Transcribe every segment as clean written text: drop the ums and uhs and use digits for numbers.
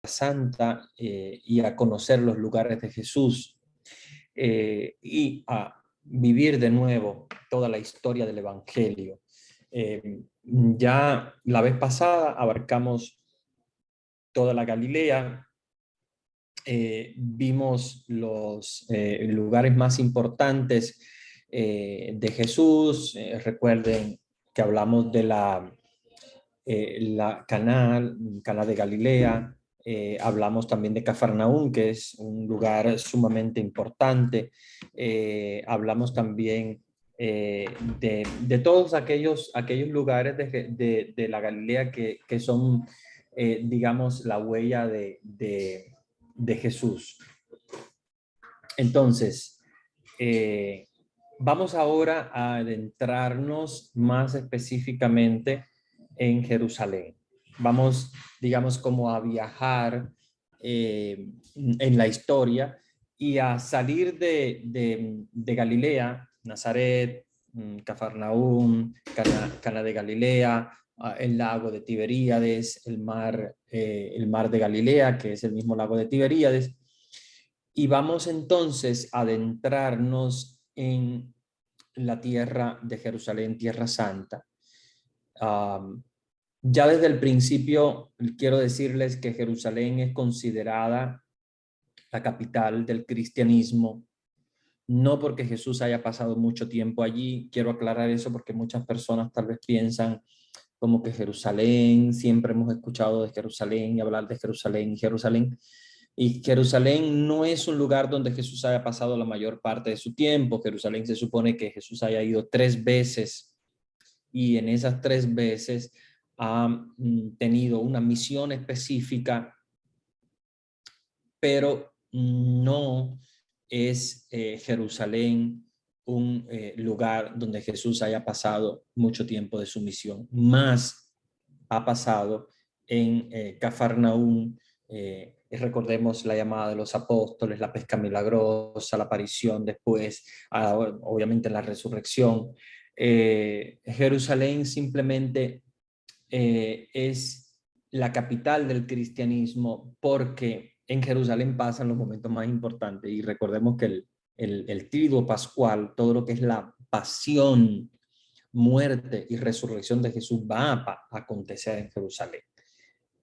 Santa y a conocer los lugares de Jesús y a vivir de nuevo toda la historia del Evangelio. Ya la vez pasada abarcamos toda la Galilea, vimos los lugares más importantes de Jesús. Recuerden que hablamos de la Caná de Galilea. Hablamos también de Cafarnaúm, que es un lugar sumamente importante. Hablamos también de todos aquellos lugares de la Galilea que son, digamos, la huella de Jesús. Entonces, vamos ahora a adentrarnos más específicamente en Jerusalén. Vamos, digamos, como a viajar en la historia y a salir de Galilea, Nazaret, Cafarnaúm, Cana de Galilea, el lago de Tiberíades, el mar de Galilea, que es el mismo lago de Tiberíades. Y vamos entonces a adentrarnos en la tierra de Jerusalén, Tierra Santa. Ya desde el principio quiero decirles que Jerusalén es considerada la capital del cristianismo, no porque Jesús haya pasado mucho tiempo allí. Quiero aclarar eso porque muchas personas tal vez piensan como que Jerusalén, siempre hemos escuchado de Jerusalén y hablar de Jerusalén y Jerusalén. Y Jerusalén no es un lugar donde Jesús haya pasado la mayor parte de su tiempo. Jerusalén se supone que Jesús haya ido 3 veces y en esas 3 veces ha tenido una misión específica, pero no es Jerusalén un lugar donde Jesús haya pasado mucho tiempo de su misión. Más ha pasado en Cafarnaúm. Recordemos la llamada de los apóstoles, la pesca milagrosa, la aparición después, obviamente la resurrección. Jerusalén simplemente es la capital del cristianismo porque en Jerusalén pasan los momentos más importantes. Y recordemos que el triduo pascual, todo lo que es la pasión, muerte y resurrección de Jesús va a acontecer en Jerusalén.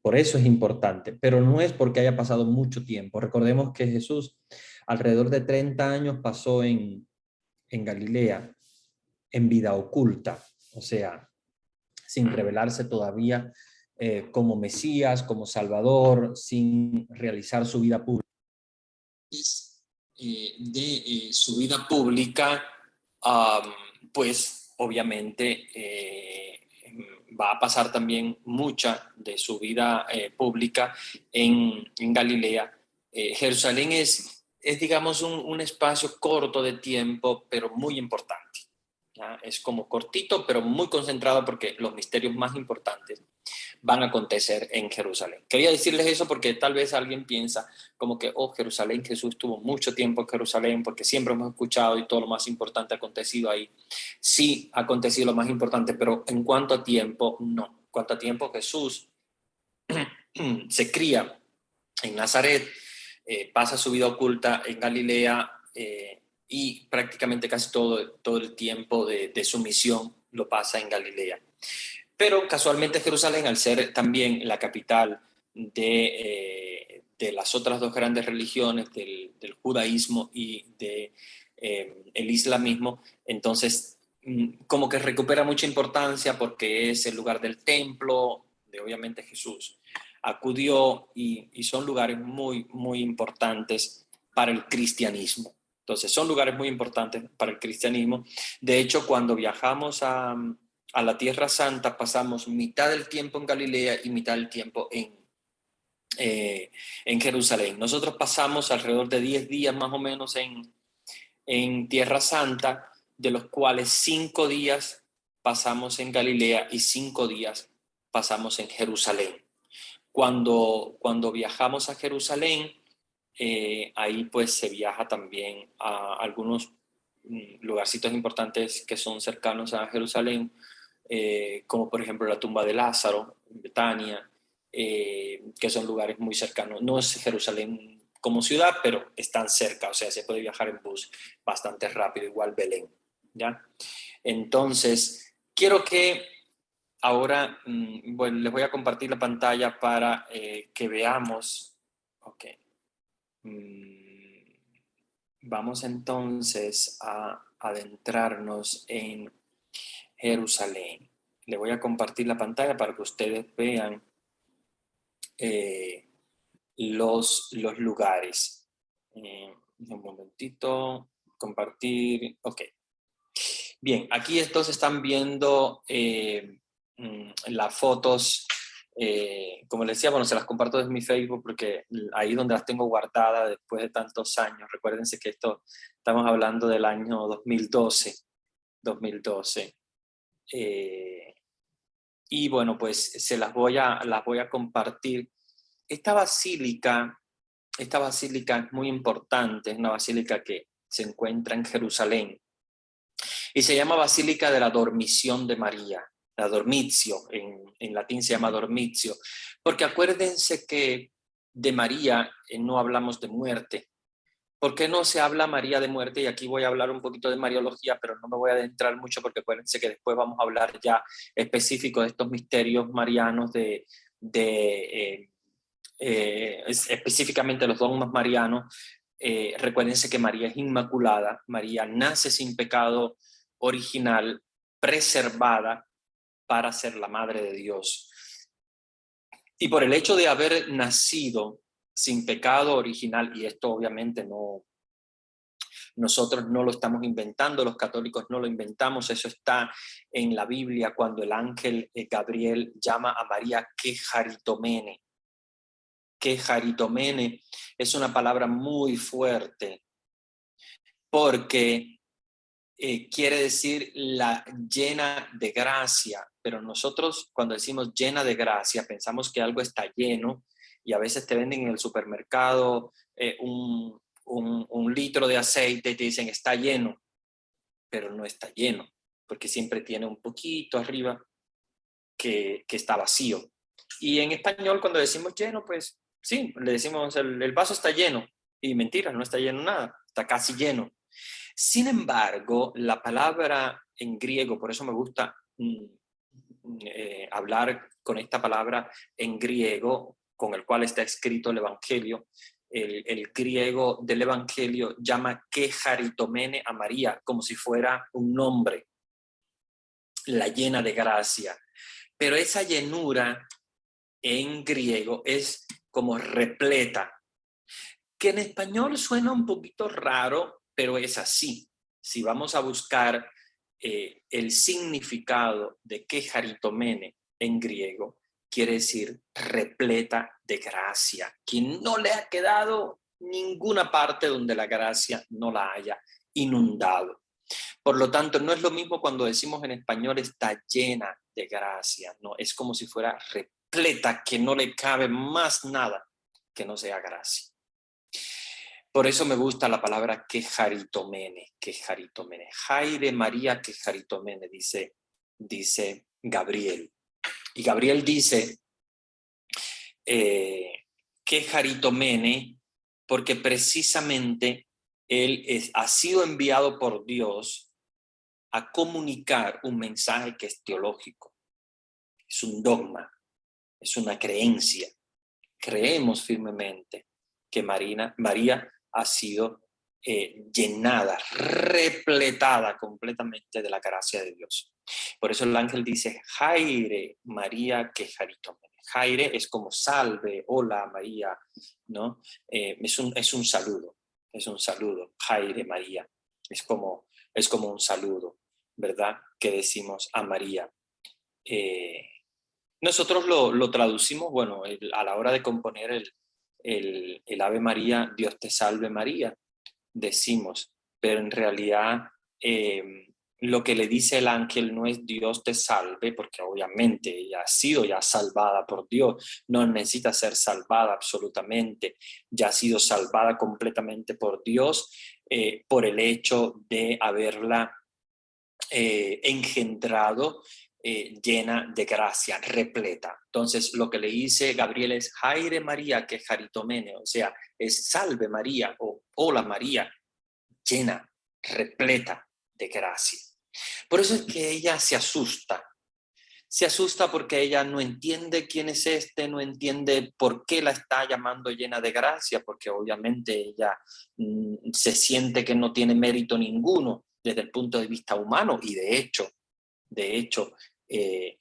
Por eso es importante, pero no es porque haya pasado mucho tiempo. Recordemos que Jesús alrededor de 30 años pasó en Galilea en vida oculta, o sea, sin revelarse todavía como Mesías, como Salvador, sin realizar su vida pública. De su vida pública, pues obviamente va a pasar también mucha de su vida pública en Galilea. Jerusalén es digamos, un espacio corto de tiempo, pero muy importante. ¿Ya? Es como cortito, pero muy concentrado porque los misterios más importantes van a acontecer en Jerusalén. Quería decirles eso porque tal vez alguien piensa como que, oh, Jerusalén, Jesús tuvo mucho tiempo en Jerusalén porque siempre hemos escuchado y todo lo más importante ha acontecido ahí. Sí, ha acontecido lo más importante, pero en cuanto a tiempo, no. En cuanto a tiempo, Jesús se cría en Nazaret, pasa su vida oculta en Galilea y prácticamente casi todo el tiempo de su misión lo pasa en Galilea. Pero casualmente Jerusalén, al ser también la capital de las otras 2 grandes religiones, del judaísmo y del islamismo, entonces como que recupera mucha importancia porque es el lugar del templo, de obviamente Jesús acudió y son lugares muy, muy importantes para el cristianismo. Entonces son lugares muy importantes para el cristianismo. De hecho, cuando viajamos a la Tierra Santa, pasamos mitad del tiempo en Galilea y mitad del tiempo en Jerusalén. Nosotros pasamos alrededor de 10 días más o menos en Tierra Santa, de los cuales 5 días pasamos en Galilea y 5 días pasamos en Jerusalén. Cuando viajamos a Jerusalén, ahí pues se viaja también a algunos lugarcitos importantes que son cercanos a Jerusalén, como por ejemplo la tumba de Lázaro en Betania, que son lugares muy cercanos. No es Jerusalén como ciudad, pero están cerca, o sea, se puede viajar en bus bastante rápido, igual Belén, ¿ya? Entonces, quiero que ahora, bueno, les voy a compartir la pantalla para que veamos. Ok. Vamos entonces a adentrarnos en Jerusalén. Le voy a compartir la pantalla para que ustedes vean los lugares. Un momentito, compartir, ok. Bien, aquí estos están viendo las fotos, como les decía, bueno, se las comparto desde mi Facebook porque ahí donde las tengo guardadas después de tantos años. Recuérdense que estamos hablando del año 2012. Y bueno, pues las voy a compartir. Esta basílica es muy importante, es una basílica que se encuentra en Jerusalén y se llama Basílica de la Dormición de María, la Dormitio, en latín se llama Dormitio, porque acuérdense que de María no hablamos de muerte. ¿Por qué no se habla María de muerte? Y aquí voy a hablar un poquito de Mariología, pero no me voy a adentrar mucho porque acuérdense que después vamos a hablar ya específico de estos misterios marianos específicamente los dogmas marianos. Recuérdense que María es inmaculada, María nace sin pecado original, preservada para ser la madre de Dios. Y por el hecho de haber nacido sin pecado original, y esto obviamente nosotros no lo estamos inventando, los católicos no lo inventamos, eso está en la Biblia cuando el ángel Gabriel llama a María Quejaritomene. Quejaritomene es una palabra muy fuerte porque quiere decir la llena de gracia, pero nosotros cuando decimos llena de gracia pensamos que algo está lleno y a veces te venden en el supermercado un litro de aceite y te dicen está lleno, pero no está lleno, porque siempre tiene un poquito arriba que está vacío. Y en español cuando decimos lleno, pues sí, le decimos el vaso está lleno, y mentira, no está lleno nada, está casi lleno. Sin embargo, la palabra en griego, por eso me gusta hablar con esta palabra en griego, con el cual está escrito el Evangelio. El griego del Evangelio llama quejaritomene a María, como si fuera un nombre, la llena de gracia. Pero esa llenura en griego es como repleta, que en español suena un poquito raro, pero es así. Si vamos a buscar el significado de quejaritomene en griego, quiere decir repleta de gracia, que no le ha quedado ninguna parte donde la gracia no la haya inundado. Por lo tanto, no es lo mismo cuando decimos en español está llena de gracia, no, es como si fuera repleta, que no le cabe más nada que no sea gracia. Por eso me gusta la palabra quejaritomene, quejaritomene. Jaire María quejaritomene, dice Gabriel. Y Gabriel dice quejaritomene porque precisamente él ha sido enviado por Dios a comunicar un mensaje que es teológico. Es un dogma, es una creencia. Creemos firmemente que María ha sido llenada, repletada completamente de la gracia de Dios. Por eso el ángel dice, Jaire María quejaritomene. Jaire es como salve, hola María, ¿no? Es un saludo, Jaire María. Es como un saludo, ¿verdad? Que decimos a María. Nosotros lo traducimos, bueno, a la hora de componer el Ave María, Dios te salve María, decimos, pero en realidad lo que le dice el ángel no es Dios te salve, porque obviamente ella ha sido ya salvada por Dios, no necesita ser salvada absolutamente, ya ha sido salvada completamente por Dios por el hecho de haberla engendrado llena de gracia, repleta. Entonces, lo que le dice Gabriel es Jaire María, que jaritomene, o sea, es salve María o hola María, llena, repleta de gracia. Por eso es que ella se asusta porque ella no entiende quién es no entiende por qué la está llamando llena de gracia, porque obviamente ella se siente que no tiene mérito ninguno desde el punto de vista humano, y de hecho, el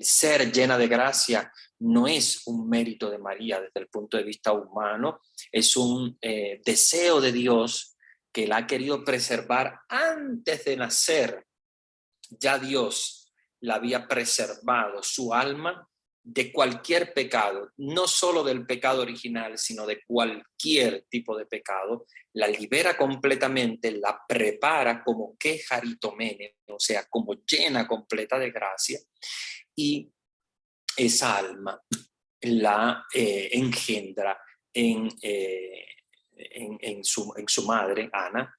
ser llena de gracia no es un mérito de María desde el punto de vista humano, es un deseo de Dios que la ha querido preservar antes de nacer. Ya Dios la había preservado, su alma, de cualquier pecado, no solo del pecado original, sino de cualquier tipo de pecado, la libera completamente, la prepara como que jaritomene, o sea, como llena completa de gracia, y esa alma la engendra en su madre, Ana,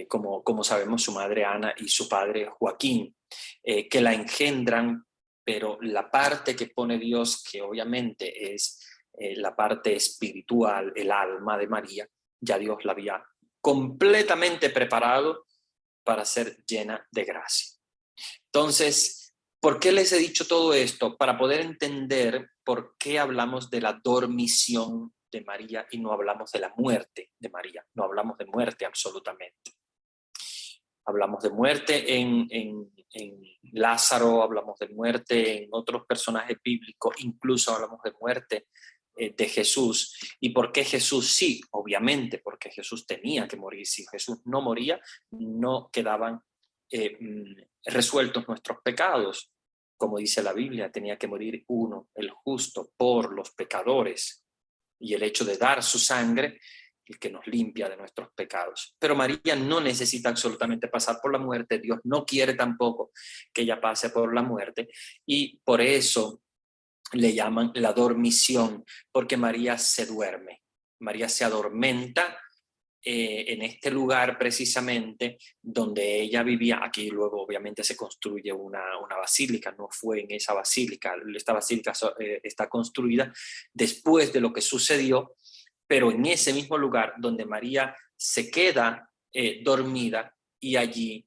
como sabemos, su madre Ana y su padre Joaquín, que la engendran, pero la parte que pone Dios, que obviamente es la parte espiritual, el alma de María, ya Dios la había completamente preparado para ser llena de gracia. Entonces, ¿por qué les he dicho todo esto? Para poder entender por qué hablamos de la dormición de María y no hablamos de la muerte de María. No hablamos de muerte absolutamente. Hablamos de muerte en Lázaro, hablamos de muerte en otros personajes bíblicos, incluso hablamos de muerte de Jesús. ¿Y por qué Jesús sí? Obviamente, porque Jesús tenía que morir. Si Jesús no moría, no quedaban resueltos nuestros pecados. Como dice la Biblia, tenía que morir uno, el justo, por los pecadores. Y el hecho de dar su sangre, el que nos limpia de nuestros pecados. Pero María no necesita absolutamente pasar por la muerte. Dios no quiere tampoco que ella pase por la muerte. Y por eso le llaman la dormición, porque María se duerme. María se adormenta en este lugar precisamente donde ella vivía. Aquí luego obviamente se construye una basílica, no fue en esa basílica, esta basílica está construida después de lo que sucedió, pero en ese mismo lugar donde María se queda dormida, y allí,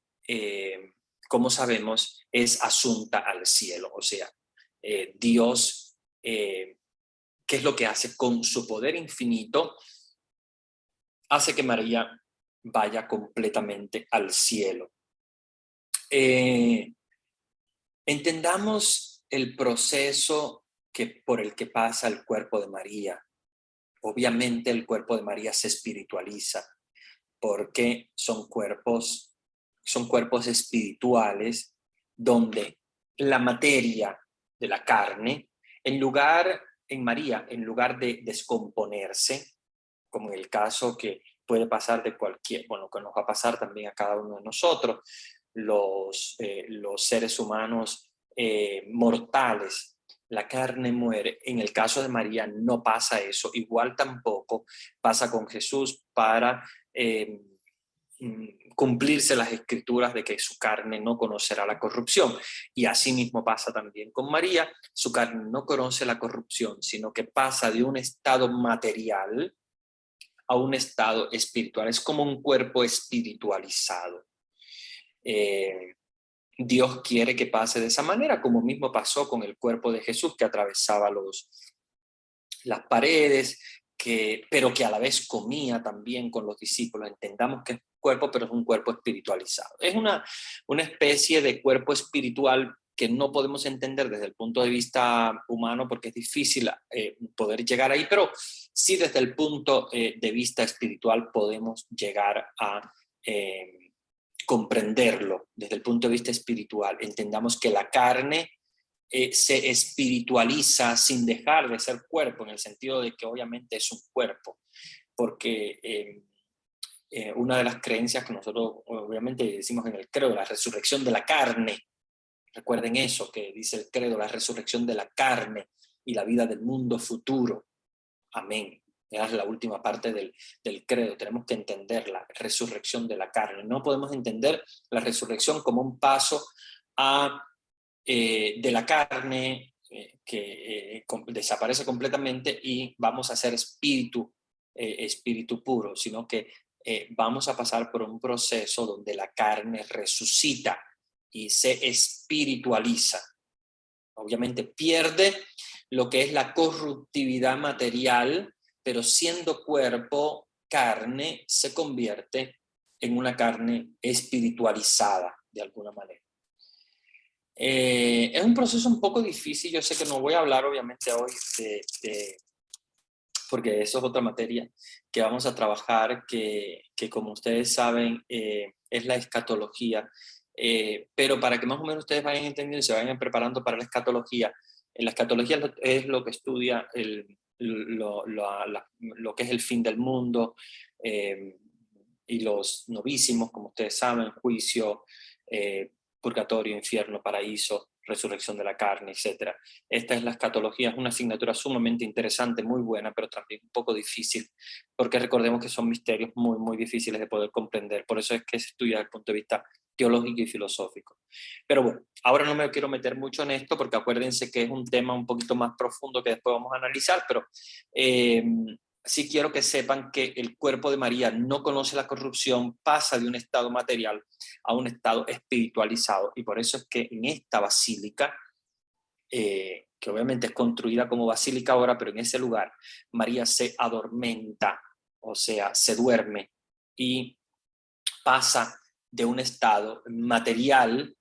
como sabemos, es asunta al cielo. O sea, Dios, ¿qué es lo que hace? Con su poder infinito, hace que María vaya completamente al cielo. Entendamos el proceso por el que pasa el cuerpo de María. Obviamente el cuerpo de María se espiritualiza porque son cuerpos espirituales donde la materia de la carne, en María, en lugar de descomponerse, como en el caso que puede pasar que nos va a pasar también a cada uno de nosotros, los seres humanos mortales, la carne muere. En el caso de María no pasa eso. Igual tampoco pasa con Jesús para cumplirse las escrituras de que su carne no conocerá la corrupción. Y así mismo pasa también con María. Su carne no conoce la corrupción, sino que pasa de un estado material a un estado espiritual. Es como un cuerpo espiritualizado. Dios quiere que pase de esa manera, como mismo pasó con el cuerpo de Jesús, que atravesaba las paredes, pero que a la vez comía también con los discípulos. Entendamos que es un cuerpo, pero es un cuerpo espiritualizado. Es una especie de cuerpo espiritual que no podemos entender desde el punto de vista humano, porque es difícil poder llegar ahí, pero sí desde el punto de vista espiritual podemos llegar a comprenderlo. Desde el punto de vista espiritual, entendamos que la carne se espiritualiza sin dejar de ser cuerpo, en el sentido de que obviamente es un cuerpo, porque una de las creencias que nosotros obviamente decimos en el credo, la resurrección de la carne. Recuerden eso que dice el credo, la resurrección de la carne y la vida del mundo futuro. Amén. Es la última parte del credo. Tenemos que entender la resurrección de la carne. No podemos entender la resurrección como un paso de la carne que desaparece completamente y vamos a ser espíritu puro, sino que vamos a pasar por un proceso donde la carne resucita y se espiritualiza. Obviamente pierde lo que es la corruptividad material, pero siendo cuerpo, carne, se convierte en una carne espiritualizada de alguna manera. Es un proceso un poco difícil. Yo sé que no voy a hablar obviamente hoy porque eso es otra materia que vamos a trabajar, que como ustedes saben es la escatología. Pero para que más o menos ustedes vayan entendiendo y se vayan preparando para la escatología es lo que estudia lo que es el fin del mundo y los novísimos, como ustedes saben, juicio, purgatorio, infierno, paraíso, resurrección de la carne, etc. Esta es la escatología, es una asignatura sumamente interesante, muy buena, pero también un poco difícil, porque recordemos que son misterios muy, muy difíciles de poder comprender. Por eso es que se estudia desde el punto de vista teológico y filosófico. Pero bueno, ahora no me quiero meter mucho en esto, porque acuérdense que es un tema un poquito más profundo que después vamos a analizar, pero sí quiero que sepan que el cuerpo de María no conoce la corrupción, pasa de un estado material a un estado espiritualizado, y por eso es que en esta basílica, que obviamente es construida como basílica ahora, pero en ese lugar María se adormenta, o sea, se duerme y pasa de un estado material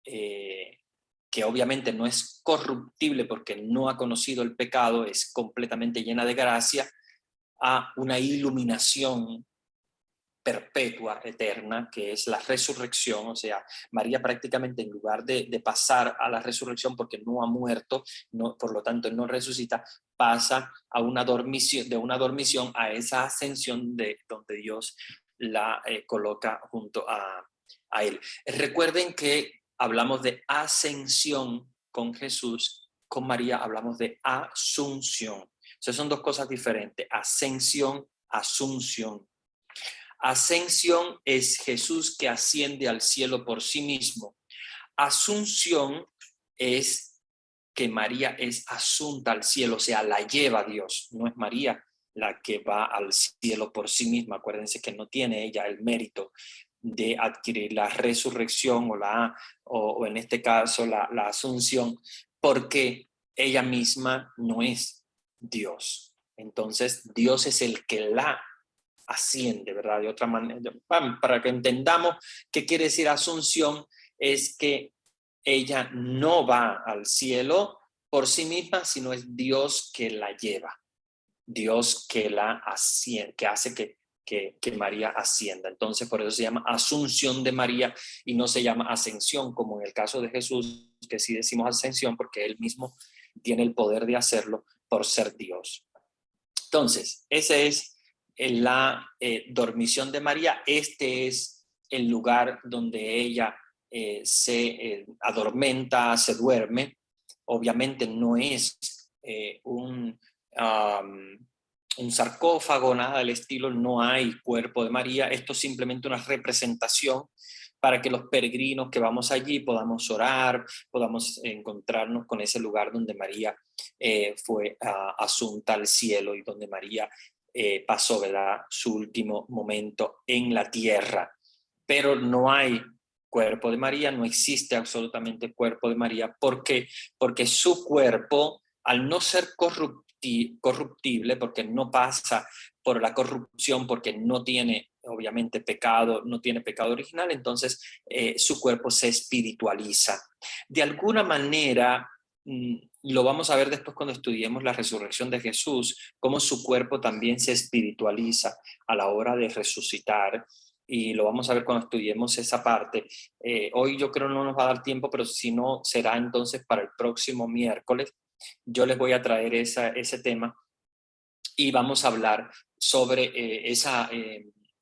que obviamente no es corruptible porque no ha conocido el pecado, es completamente llena de gracia, a una iluminación perpetua, eterna, que es la resurrección. O sea, María prácticamente en lugar de pasar a la resurrección porque no ha muerto, no, por lo tanto no resucita, pasa a una dormición, de una dormición a esa ascensión de donde Dios la coloca junto a él. Recuerden que hablamos de ascensión con Jesús, con María hablamos de asunción. O sea, son dos cosas diferentes, ascensión, asunción. Ascensión es Jesús que asciende al cielo por sí mismo. Asunción es que María es asunta al cielo, o sea, la lleva Dios. No es María la que va al cielo por sí misma. Acuérdense que no tiene ella el mérito de adquirir la resurrección o en este caso la asunción, porque ella misma no es Dios. Entonces, Dios es el que la asciende, ¿verdad? De otra manera, para que entendamos qué quiere decir asunción, es que ella no va al cielo por sí misma, sino es Dios que la lleva, Dios que la asciende, que hace que María ascienda. Entonces, por eso se llama asunción de María y no se llama ascensión, como en el caso de Jesús, que sí decimos ascensión porque él mismo tiene el poder de hacerlo por ser Dios. Entonces, ese es la dormición de María. Este es el lugar donde ella se adormenta, se duerme. Obviamente no es un sarcófago, nada del estilo, no hay cuerpo de María. Esto es simplemente una representación para que los peregrinos que vamos allí podamos orar, podamos encontrarnos con ese lugar donde María fue asunta al cielo y donde María pasó, ¿verdad?, su último momento en la tierra. Pero no hay cuerpo de María, no existe absolutamente cuerpo de María. ¿Por qué? Porque su cuerpo, al no ser corruptible, porque no pasa por la corrupción, porque no tiene obviamente pecado, no tiene pecado original, entonces su cuerpo se espiritualiza. De alguna manera, lo vamos a ver después cuando estudiemos la resurrección de Jesús, cómo su cuerpo también se espiritualiza a la hora de resucitar, y lo vamos a ver cuando estudiemos esa parte. Hoy yo creo no nos va a dar tiempo, pero si no, será entonces para el próximo miércoles. Yo les voy a traer ese tema y vamos a hablar sobre esa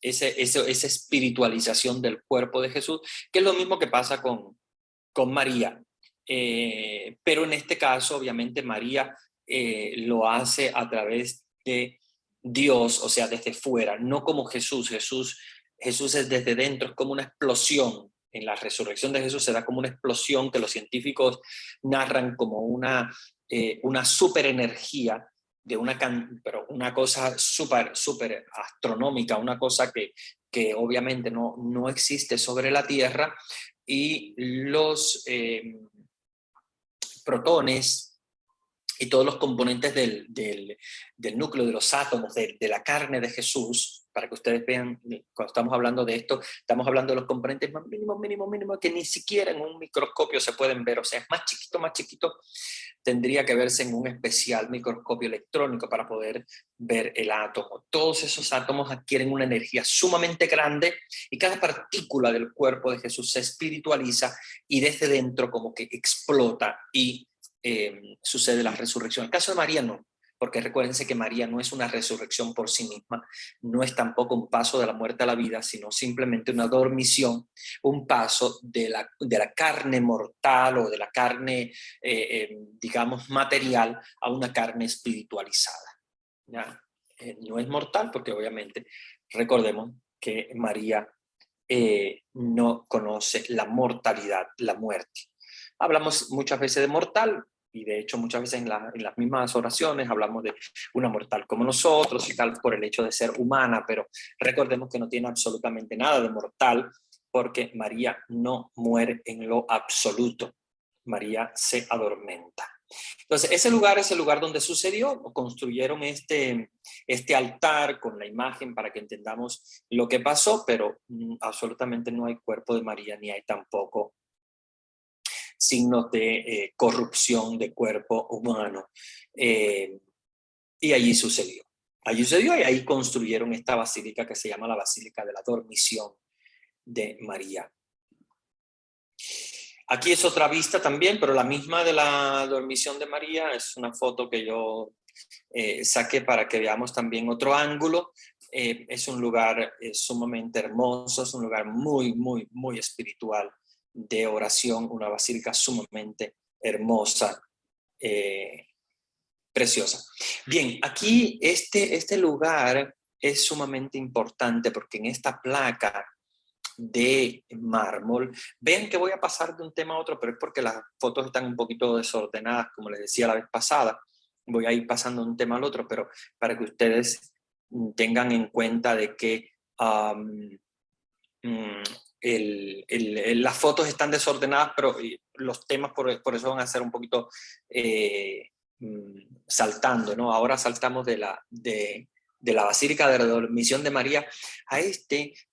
espiritualización del cuerpo de Jesús, que es lo mismo que pasa con María. Pero en este caso, obviamente, María lo hace a través de Dios, o sea, desde fuera, no como Jesús. Jesús es desde dentro, es como una explosión. en la resurrección de Jesús se da como una explosión que los científicos narran como una superenergía pero una cosa súper astronómica, una cosa que obviamente no existe sobre la Tierra, y los protones y todos los componentes del núcleo, de los átomos, de la carne de Jesús, para que ustedes vean, cuando estamos hablando de esto, estamos hablando de los componentes más mínimos, que ni siquiera en un microscopio se pueden ver, o sea, es más chiquito, tendría que verse en un especial microscopio electrónico para poder ver el átomo. Todos esos átomos adquieren una energía sumamente grande y cada partícula del cuerpo de Jesús se espiritualiza y desde dentro como que explota y sucede la resurrección. El caso de María no, porque recuérdense que María no es una resurrección por sí misma, no es tampoco un paso de la muerte a la vida, sino simplemente una dormición, un paso de la carne mortal o de la carne, digamos, material a una carne espiritualizada. ¿Ya? No es mortal porque obviamente recordemos que María no conoce la mortalidad, la muerte. Hablamos muchas veces de mortal, y de hecho muchas veces en las mismas oraciones hablamos de una mortal como nosotros y tal, por el hecho de ser humana, pero recordemos que no tiene absolutamente nada de mortal, porque María no muere en lo absoluto. María se adormenta. Entonces, ese lugar es el lugar donde sucedió, construyeron este altar con la imagen para que entendamos lo que pasó, pero absolutamente no hay cuerpo de María, ni hay tampoco signos de corrupción de cuerpo humano. Y allí sucedió. Allí sucedió y ahí construyeron esta basílica que se llama la Basílica de la Dormición de María. Aquí es otra vista también, pero la misma de la Dormición de María. Es una foto que yo saqué para que veamos también otro ángulo. Es un lugar sumamente hermoso, es un lugar muy espiritual, de oración, una basílica sumamente hermosa, preciosa. Bien, aquí este lugar es sumamente importante porque en esta placa de mármol, ven que voy a pasar de un tema a otro, pero es porque las fotos están un poquito desordenadas, como les decía la vez pasada. Voy a ir pasando de un tema al otro, pero para que ustedes tengan en cuenta de que las fotos están desordenadas, pero los temas por eso van a ser un poquito saltando, ¿no? Ahora saltamos de la Basílica de la Dormición de María a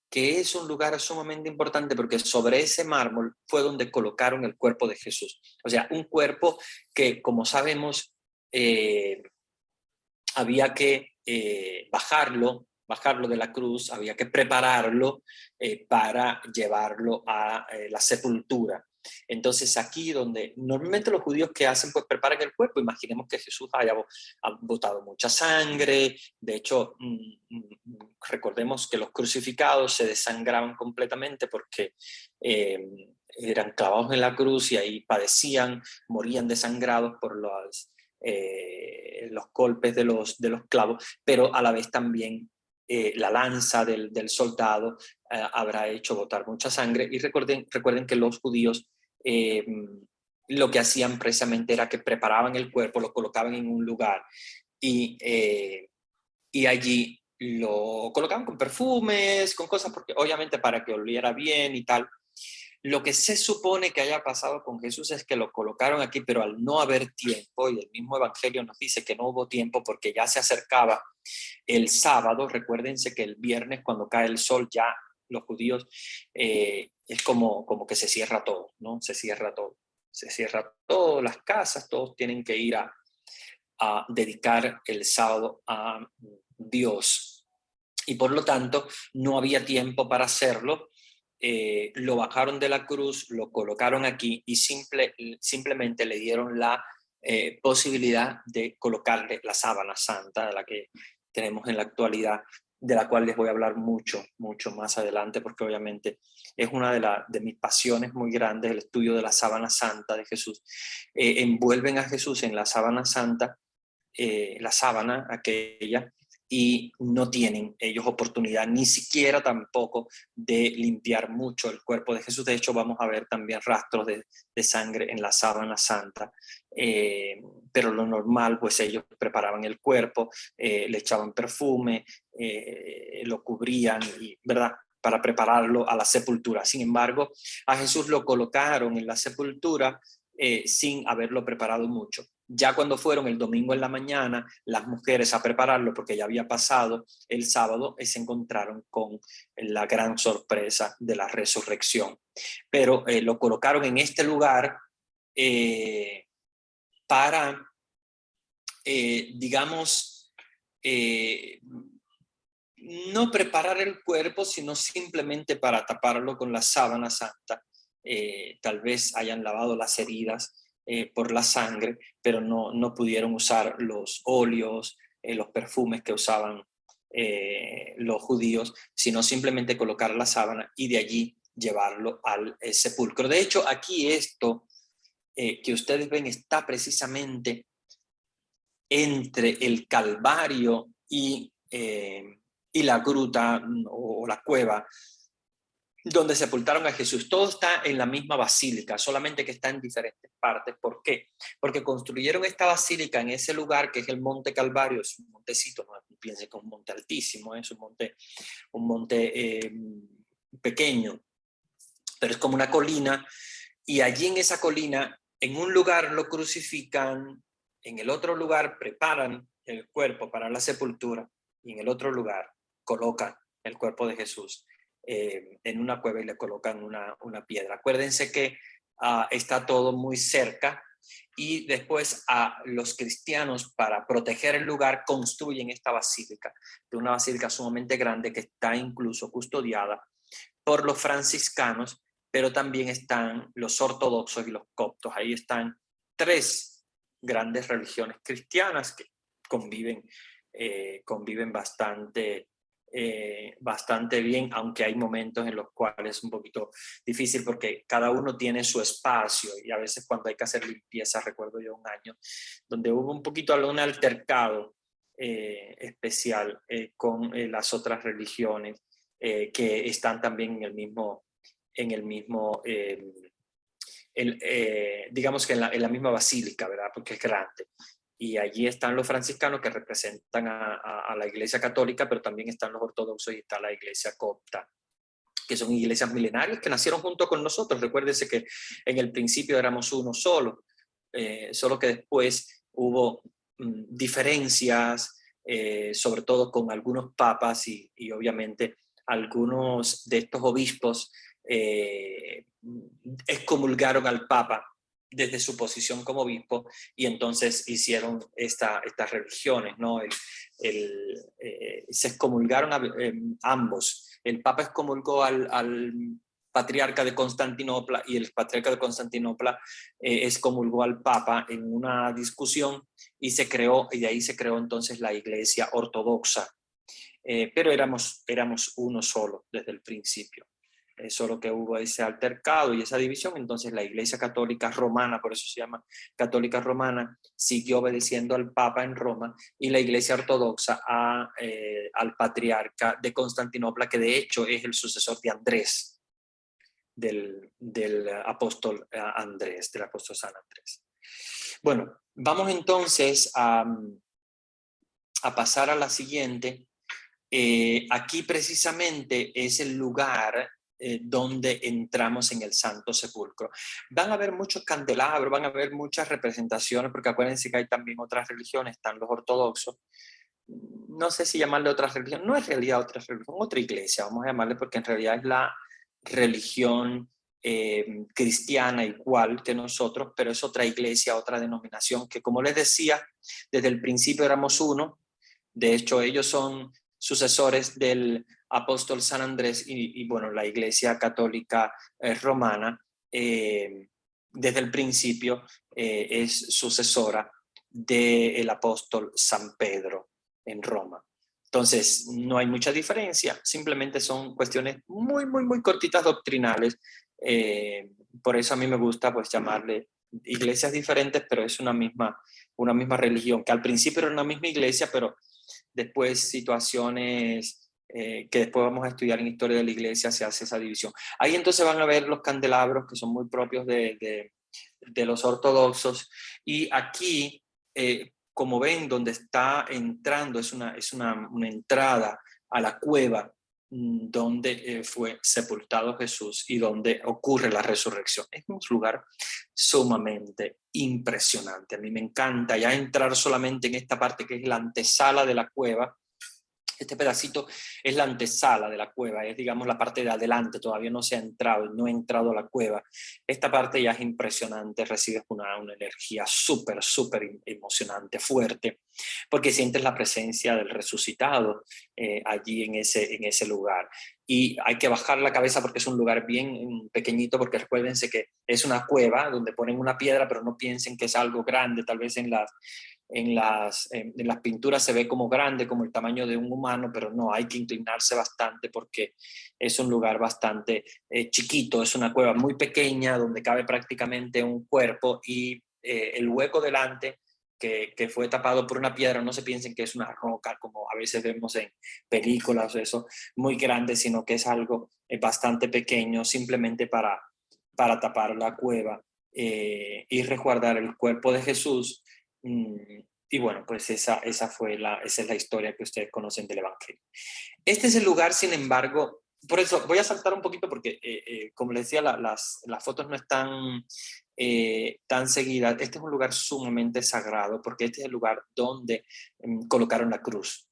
que es un lugar sumamente importante porque sobre ese mármol fue donde colocaron el cuerpo de Jesús. O sea, un cuerpo que, como sabemos, había que bajarlo de la cruz, había que prepararlo para llevarlo a la sepultura. Entonces aquí donde normalmente los judíos que hacen, pues preparan el cuerpo. Imaginemos que Jesús haya botado mucha sangre. De hecho, recordemos que los crucificados se desangraban completamente porque eran clavados en la cruz y ahí padecían, morían desangrados por los golpes de los clavos, pero a la vez también la lanza del soldado habrá hecho botar mucha sangre. Y recuerden que los judíos lo que hacían precisamente era que preparaban el cuerpo, lo colocaban en un lugar y allí lo colocaban con perfumes, con cosas, porque obviamente para que oliera bien y tal. Lo que se supone que haya pasado con Jesús es que lo colocaron aquí, pero al no haber tiempo, y el mismo Evangelio nos dice que no hubo tiempo porque ya se acercaba el sábado. Recuérdense que el viernes, cuando cae el sol, ya los judíos es como que se cierra todo, ¿no? Se cierra todo, las casas, todos tienen que ir a dedicar el sábado a Dios. Y por lo tanto, no había tiempo para hacerlo. Lo bajaron de la cruz, lo colocaron aquí y simplemente le dieron la posibilidad de colocarle la sábana santa, de la que tenemos en la actualidad, de la cual les voy a hablar mucho más adelante, porque obviamente es una de mis pasiones muy grandes, el estudio de la sábana santa de Jesús. Envuelven a Jesús en la sábana santa, la sábana aquella, y no tienen ellos oportunidad ni siquiera tampoco de limpiar mucho el cuerpo de Jesús. De hecho, vamos a ver también rastros de sangre en la sábana santa, pero lo normal, pues ellos preparaban el cuerpo, le echaban perfume, lo cubrían, y, ¿verdad?, para prepararlo a la sepultura. Sin embargo, a Jesús lo colocaron en la sepultura sin haberlo preparado mucho. Ya cuando fueron el domingo en la mañana, las mujeres a prepararlo, porque ya había pasado el sábado, se encontraron con la gran sorpresa de la resurrección. Pero lo colocaron en este lugar para, digamos, no preparar el cuerpo, sino simplemente para taparlo con la sábana santa. Tal vez hayan lavado las heridas por la sangre, pero no pudieron usar los óleos, los perfumes que usaban los judíos, sino simplemente colocar la sábana y de allí llevarlo al sepulcro. De hecho, aquí esto que ustedes ven está precisamente entre el Calvario y la gruta o la cueva donde sepultaron a Jesús. Todo está en la misma basílica, solamente que está en diferentes partes. ¿Por qué? Porque construyeron esta basílica en ese lugar que es el Monte Calvario. Es un montecito, no piensen que es un monte altísimo, es un monte pequeño, pero es como una colina, y allí en esa colina, en un lugar lo crucifican, en el otro lugar preparan el cuerpo para la sepultura, y en el otro lugar colocan el cuerpo de Jesús en una cueva y le colocan una piedra. Acuérdense que está todo muy cerca, y después a los cristianos, para proteger el lugar, construyen esta basílica, de una basílica sumamente grande que está incluso custodiada por los franciscanos, pero también están los ortodoxos y los coptos. Ahí están tres grandes religiones cristianas que conviven bastante bien, aunque hay momentos en los cuales es un poquito difícil porque cada uno tiene su espacio, y a veces cuando hay que hacer limpieza, recuerdo yo un año donde hubo un poquito algún altercado especial con las otras religiones que están también digamos que en la misma basílica, ¿verdad? Porque es grande. Y allí están los franciscanos, que representan a la Iglesia Católica, pero también están los ortodoxos y está la Iglesia Copta, que son iglesias milenarias que nacieron junto con nosotros. Recuérdese que en el principio éramos uno solo, solo que después hubo diferencias, sobre todo con algunos papas y obviamente algunos de estos obispos excomulgaron al papa desde su posición como obispo, y entonces hicieron estas religiones, ¿no? Se excomulgaron ambos. El papa excomulgó al patriarca de Constantinopla, y el patriarca de Constantinopla excomulgó al papa en una discusión, y de ahí se creó entonces la Iglesia ortodoxa. Pero éramos uno solo desde el principio. Solo que hubo ese altercado y esa división, entonces la Iglesia Católica Romana, por eso se llama Católica Romana, siguió obedeciendo al Papa en Roma, y la Iglesia Ortodoxa al Patriarca de Constantinopla, que de hecho es el sucesor de Andrés, del apóstol Andrés, del apóstol San Andrés. Bueno, vamos entonces a pasar a la siguiente. Aquí precisamente es el lugar donde entramos en el Santo Sepulcro. Van a haber muchos candelabros, van a haber muchas representaciones, porque acuérdense que hay también otras religiones, están los ortodoxos. No sé si llamarle otra religión, no es en realidad otra religión, otra iglesia, vamos a llamarle, porque en realidad es la religión cristiana igual que nosotros, pero es otra iglesia, otra denominación, que como les decía, desde el principio éramos uno. De hecho, ellos son sucesores del apóstol San Andrés, y bueno, la Iglesia Católica Romana desde el principio es sucesora del apóstol San Pedro en Roma. Entonces, no hay mucha diferencia, simplemente son cuestiones muy, muy, muy cortitas doctrinales. Por eso a mí me gusta pues llamarle iglesias diferentes, pero es una misma religión, que al principio era una misma iglesia, pero después situaciones que después vamos a estudiar en historia de la iglesia, se hace esa división. Ahí entonces van a ver los candelabros que son muy propios de los ortodoxos, y aquí, como ven, donde está entrando es una entrada a la cueva donde fue sepultado Jesús y donde ocurre la resurrección. Es un lugar sumamente impresionante. A mí me encanta ya entrar solamente en esta parte que es la antesala de la cueva. Este pedacito es la antesala de la cueva, es, digamos, la parte de adelante, todavía no se ha entrado, no he entrado a la cueva. Esta parte ya es impresionante, recibes una energía súper, súper emocionante, fuerte, porque sientes la presencia del resucitado allí en ese lugar. Y hay que bajar la cabeza porque es un lugar bien pequeñito, porque recuérdense que es una cueva donde ponen una piedra, pero no piensen que es algo grande, tal vez en las pinturas se ve como grande, como el tamaño de un humano, pero no, hay que inclinarse bastante porque es un lugar bastante chiquito, es una cueva muy pequeña donde cabe prácticamente un cuerpo, y el hueco delante que fue tapado por una piedra, no se piensen que es una roca como a veces vemos en películas o eso, muy grande, sino que es algo bastante pequeño, simplemente para tapar la cueva y resguardar el cuerpo de Jesús. Y bueno, pues esa es la historia que ustedes conocen del Evangelio. Este es el lugar, sin embargo, por eso voy a saltar un poquito porque, como les decía, las fotos no están tan seguidas. Este es un lugar sumamente sagrado porque este es el lugar donde colocaron la cruz.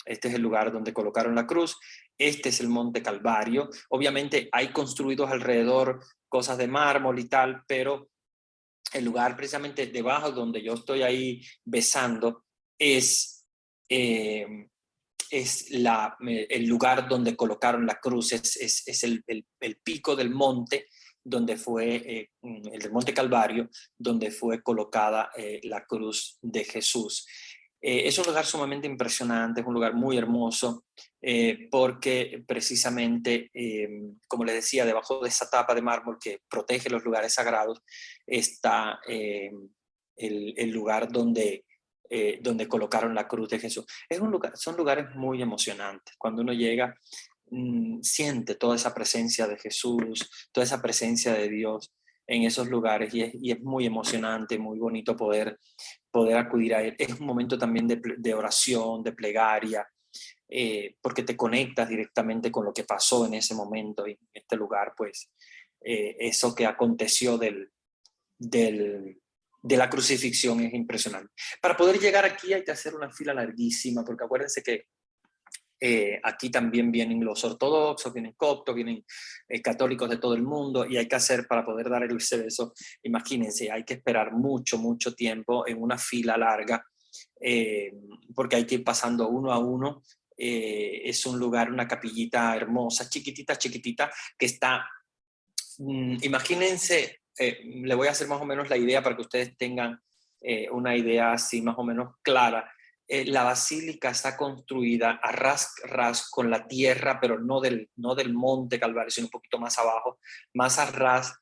Este es el lugar donde colocaron la cruz. Este es el Monte Calvario. Obviamente hay construidos alrededor cosas de mármol y tal, pero el lugar precisamente debajo donde yo estoy ahí besando es, eh, el lugar donde colocaron la cruz, es el pico del monte donde fue, el Monte Calvario, donde fue colocada la cruz de Jesús. Es un lugar sumamente impresionante, es un lugar muy hermoso, porque precisamente, como les decía, debajo de esa tapa de mármol que protege los lugares sagrados, está el lugar donde colocaron la cruz de Jesús. Son lugares muy emocionantes. Cuando uno llega, siente toda esa presencia de Jesús, toda esa presencia de Dios en esos lugares, y es muy emocionante, muy bonito poder acudir a él. Es un momento también de oración, de plegaria, porque te conectas directamente con lo que pasó en ese momento y en este lugar, pues eso que aconteció de la crucifixión es impresionante. Para poder llegar aquí hay que hacer una fila larguísima, porque acuérdense que aquí también vienen los ortodoxos, vienen coptos, vienen católicos de todo el mundo, y hay que hacer, para poder dar el beso, imagínense, hay que esperar mucho, mucho tiempo en una fila larga, eh, porque hay que ir pasando uno a uno. Es un lugar, una capillita hermosa, chiquitita, chiquitita, que está, imagínense, le voy a hacer más o menos la idea para que ustedes tengan una idea así más o menos clara. La basílica está construida a ras con la tierra, pero no del Monte Calvario, sino un poquito más abajo, más a ras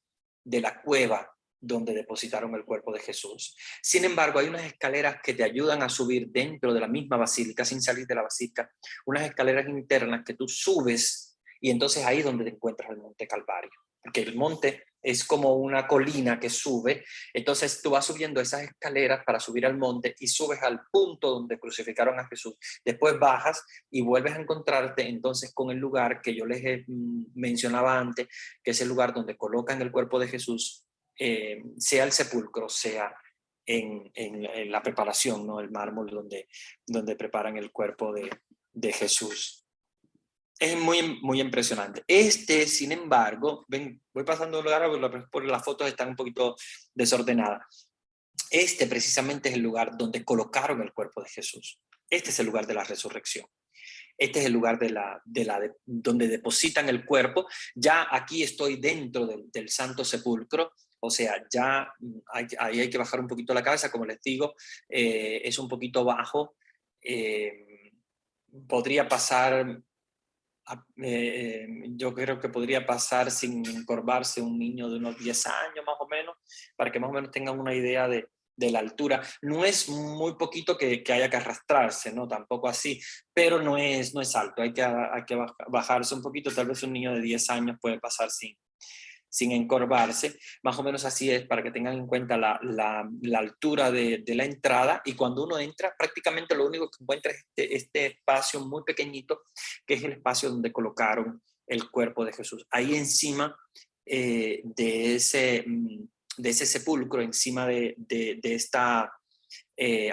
de la cueva donde depositaron el cuerpo de Jesús. Sin embargo, hay unas escaleras que te ayudan a subir dentro de la misma basílica, sin salir de la basílica, unas escaleras internas que tú subes, y entonces ahí es donde te encuentras el Monte Calvario, porque el monte es como una colina que sube, entonces tú vas subiendo esas escaleras para subir al monte y subes al punto donde crucificaron a Jesús, después bajas y vuelves a encontrarte entonces con el lugar que yo les mencionaba antes, que es el lugar donde colocan el cuerpo de Jesús, sea el sepulcro, sea en la preparación, ¿no? El mármol donde preparan el cuerpo de Jesús. Es muy, muy impresionante. Sin embargo, voy pasando lugar porque las fotos están un poquito desordenadas. Precisamente es el lugar donde colocaron el cuerpo de Jesús. Este es el lugar de la resurrección. Este es el lugar donde depositan el cuerpo. Ya aquí estoy dentro del Santo Sepulcro, o sea, ya ahí hay que bajar un poquito la cabeza, como les digo, es un poquito bajo. Podría pasar, yo creo que podría pasar sin encorvarse un niño de unos 10 años más o menos, para que más o menos tengan una idea de la altura. No es muy poquito que haya que arrastrarse, ¿no? Tampoco así, pero no es alto, hay que bajarse un poquito. Tal vez un niño de 10 años puede pasar sin encorvarse. Más o menos así es, para que tengan en cuenta la altura de la entrada. Y cuando uno entra, prácticamente lo único que encuentra es este espacio muy pequeñito, que es el espacio donde colocaron el cuerpo de Jesús. Ahí encima de ese sepulcro, encima de esta...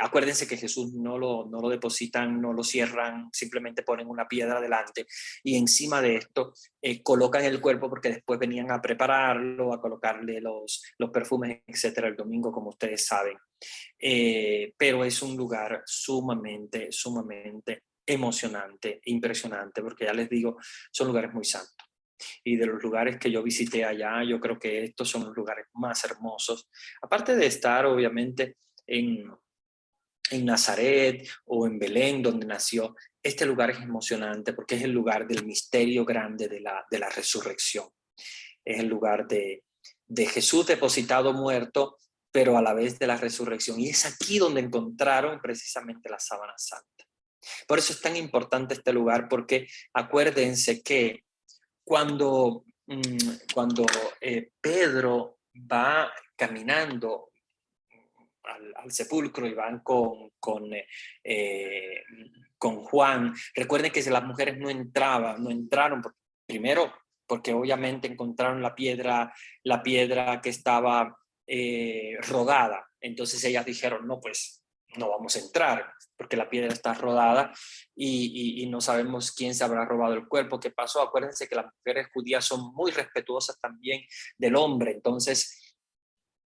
acuérdense que Jesús no lo depositan, no lo cierran, simplemente ponen una piedra delante y encima de esto colocan el cuerpo, porque después venían a prepararlo, a colocarle los perfumes, etcétera, el domingo, como ustedes saben. Pero es un lugar sumamente, sumamente emocionante, impresionante, porque ya les digo, son lugares muy santos. Y de los lugares que yo visité allá, yo creo que estos son los lugares más hermosos. Aparte de estar, obviamente, en Nazaret o en Belén, donde nació, este lugar es emocionante porque es el lugar del misterio grande de la resurrección. Es el lugar de Jesús depositado muerto, pero a la vez de la resurrección. Y es aquí donde encontraron precisamente la sábana santa. Por eso es tan importante este lugar, porque acuérdense que cuando Pedro va caminando al sepulcro y van con Juan, recuerden que las mujeres no entraron, primero porque obviamente encontraron la piedra que estaba rodada. Entonces ellas dijeron, no, pues no vamos a entrar, porque la piedra está rodada y no sabemos quién se habrá robado el cuerpo, qué pasó. Acuérdense que las mujeres judías son muy respetuosas también del hombre. Entonces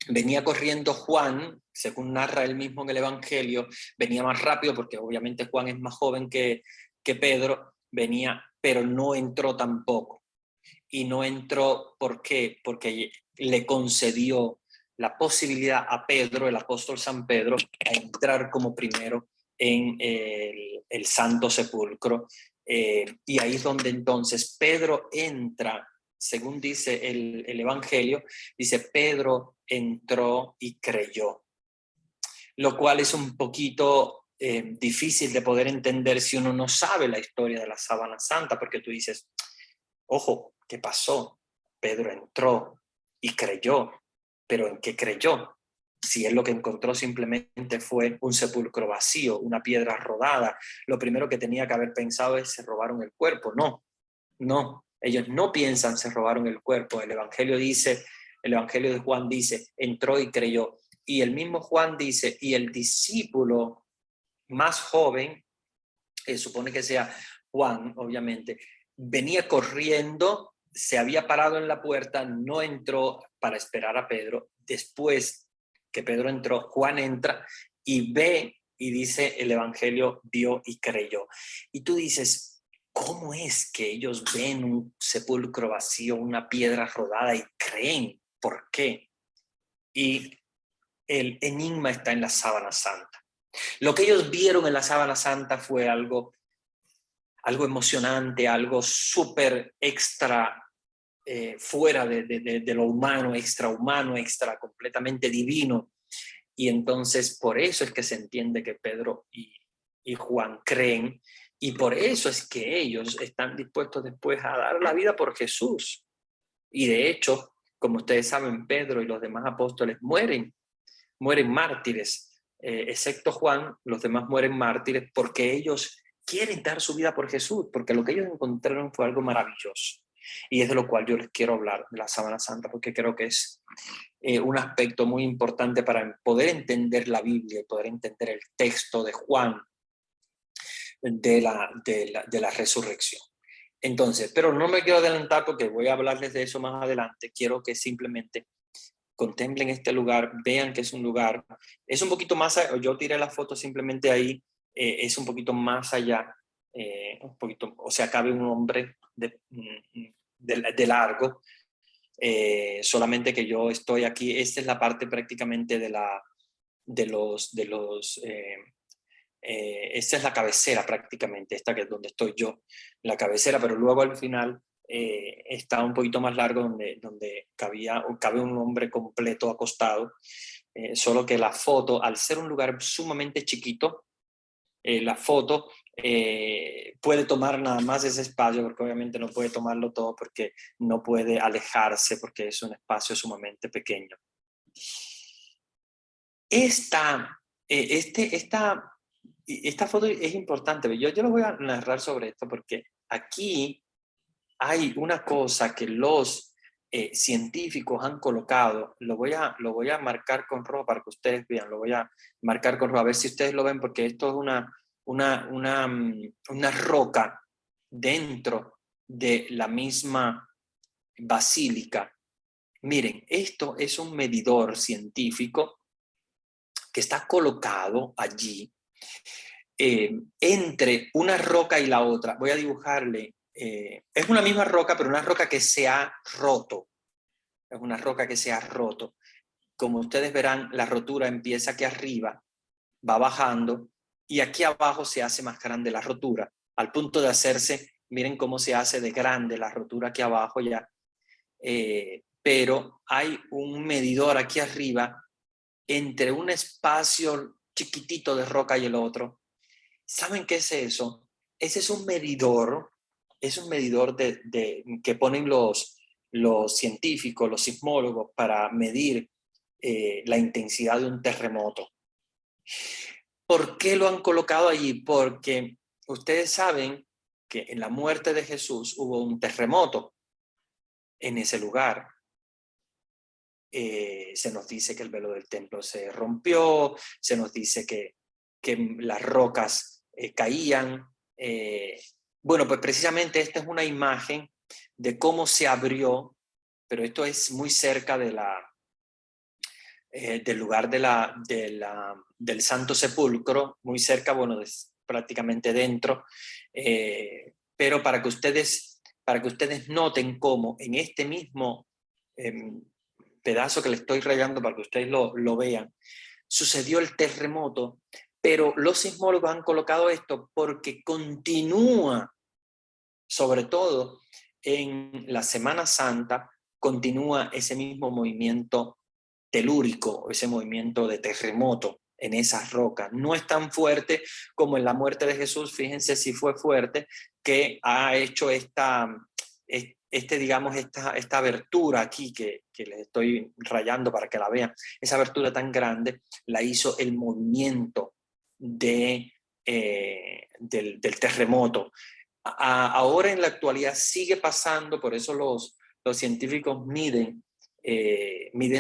venía corriendo Juan, según narra él mismo en el Evangelio, venía más rápido porque obviamente Juan es más joven que Pedro, venía, pero no entró tampoco. Y no entró, ¿por qué? Porque le concedió la posibilidad a Pedro, el apóstol San Pedro, a entrar como primero en el Santo Sepulcro. Y ahí es donde entonces Pedro entra, según dice el Evangelio, dice Pedro entró y creyó, lo cual es un poquito difícil de poder entender si uno no sabe la historia de la sábana santa, porque tú dices, ojo, ¿qué pasó? Pedro entró y creyó, pero ¿en qué creyó? Si él lo que encontró simplemente fue un sepulcro vacío, una piedra rodada, lo primero que tenía que haber pensado es se robaron el cuerpo. No, no, ellos no piensan se robaron el cuerpo. El Evangelio de Juan dice, entró y creyó. Y el mismo Juan dice, y el discípulo más joven, supone que sea Juan, obviamente, venía corriendo, se había parado en la puerta, no entró para esperar a Pedro. Después que Pedro entró, Juan entra y ve, y dice el Evangelio, vio y creyó. Y tú dices, ¿cómo es que ellos ven un sepulcro vacío, una piedra rodada y creen? ¿Por qué? Y el enigma está en la sábana santa. Lo que ellos vieron en la sábana santa fue algo emocionante, algo súper extra, fuera de lo humano, extrahumano, extra completamente divino. Y entonces por eso es que se entiende que Pedro y Juan creen, y por eso es que ellos están dispuestos después a dar la vida por Jesús. Y de hecho, como ustedes saben, Pedro y los demás apóstoles mueren mártires, excepto Juan, los demás mueren mártires porque ellos quieren dar su vida por Jesús, porque lo que ellos encontraron fue algo maravilloso. Y es de lo cual yo les quiero hablar, de la Sábana Santa, porque creo que es un aspecto muy importante para poder entender la Biblia y poder entender el texto de Juan de la resurrección. Entonces, pero no me quiero adelantar porque voy a hablarles de eso más adelante. Quiero que simplemente contemplen este lugar, vean que es un lugar, es un poquito más, yo tiré la foto simplemente ahí, es un poquito más allá, un poquito, o sea, cabe un hombre de largo, solamente que yo estoy aquí, esta es la parte prácticamente esta es la cabecera prácticamente, esta que es donde estoy yo, la cabecera, pero luego al final está un poquito más largo donde cabe un hombre completo acostado, solo que la foto, al ser un lugar sumamente chiquito, la foto puede tomar nada más ese espacio, porque obviamente no puede tomarlo todo porque no puede alejarse, porque es un espacio sumamente pequeño. Esta foto es importante. Yo lo voy a narrar sobre esto porque aquí hay una cosa que los científicos han colocado. Lo voy a marcar con rojo para que ustedes vean. Lo voy a marcar con rojo, a ver si ustedes lo ven, porque esto es una roca dentro de la misma basílica. Miren, esto es un medidor científico que está colocado allí entre una roca y la otra. Voy a dibujarle. Es una misma roca, pero una roca que se ha roto. Es una roca que se ha roto. Como ustedes verán, la rotura empieza aquí arriba, va bajando, y aquí abajo se hace más grande la rotura, al punto de hacerse, miren cómo se hace de grande la rotura aquí abajo ya. Pero hay un medidor aquí arriba entre un espacio chiquitito de roca y el otro. ¿Saben qué es eso? Ese es un medidor que ponen los científicos, los sismólogos, para medir la intensidad de un terremoto. ¿Por qué lo han colocado allí? Porque ustedes saben que en la muerte de Jesús hubo un terremoto en ese lugar. Se nos dice que el velo del templo se rompió, se nos dice que las rocas caían. Bueno, pues precisamente esta es una imagen de cómo se abrió, pero esto es muy cerca del lugar del Santo Sepulcro, muy cerca, bueno, prácticamente dentro, pero para que ustedes noten cómo en este mismo pedazo que le estoy rayando para que ustedes lo vean, sucedió el terremoto, pero los sismólogos han colocado esto porque continúa, sobre todo en la Semana Santa, continúa ese mismo movimiento telúrico, ese movimiento de terremoto en esas rocas. No es tan fuerte como en la muerte de Jesús, fíjense si fue fuerte, que ha hecho digamos, esta abertura aquí que les estoy rayando para que la vean. Esa abertura tan grande la hizo el movimiento del terremoto. Ahora en la actualidad sigue pasando, por eso los científicos miden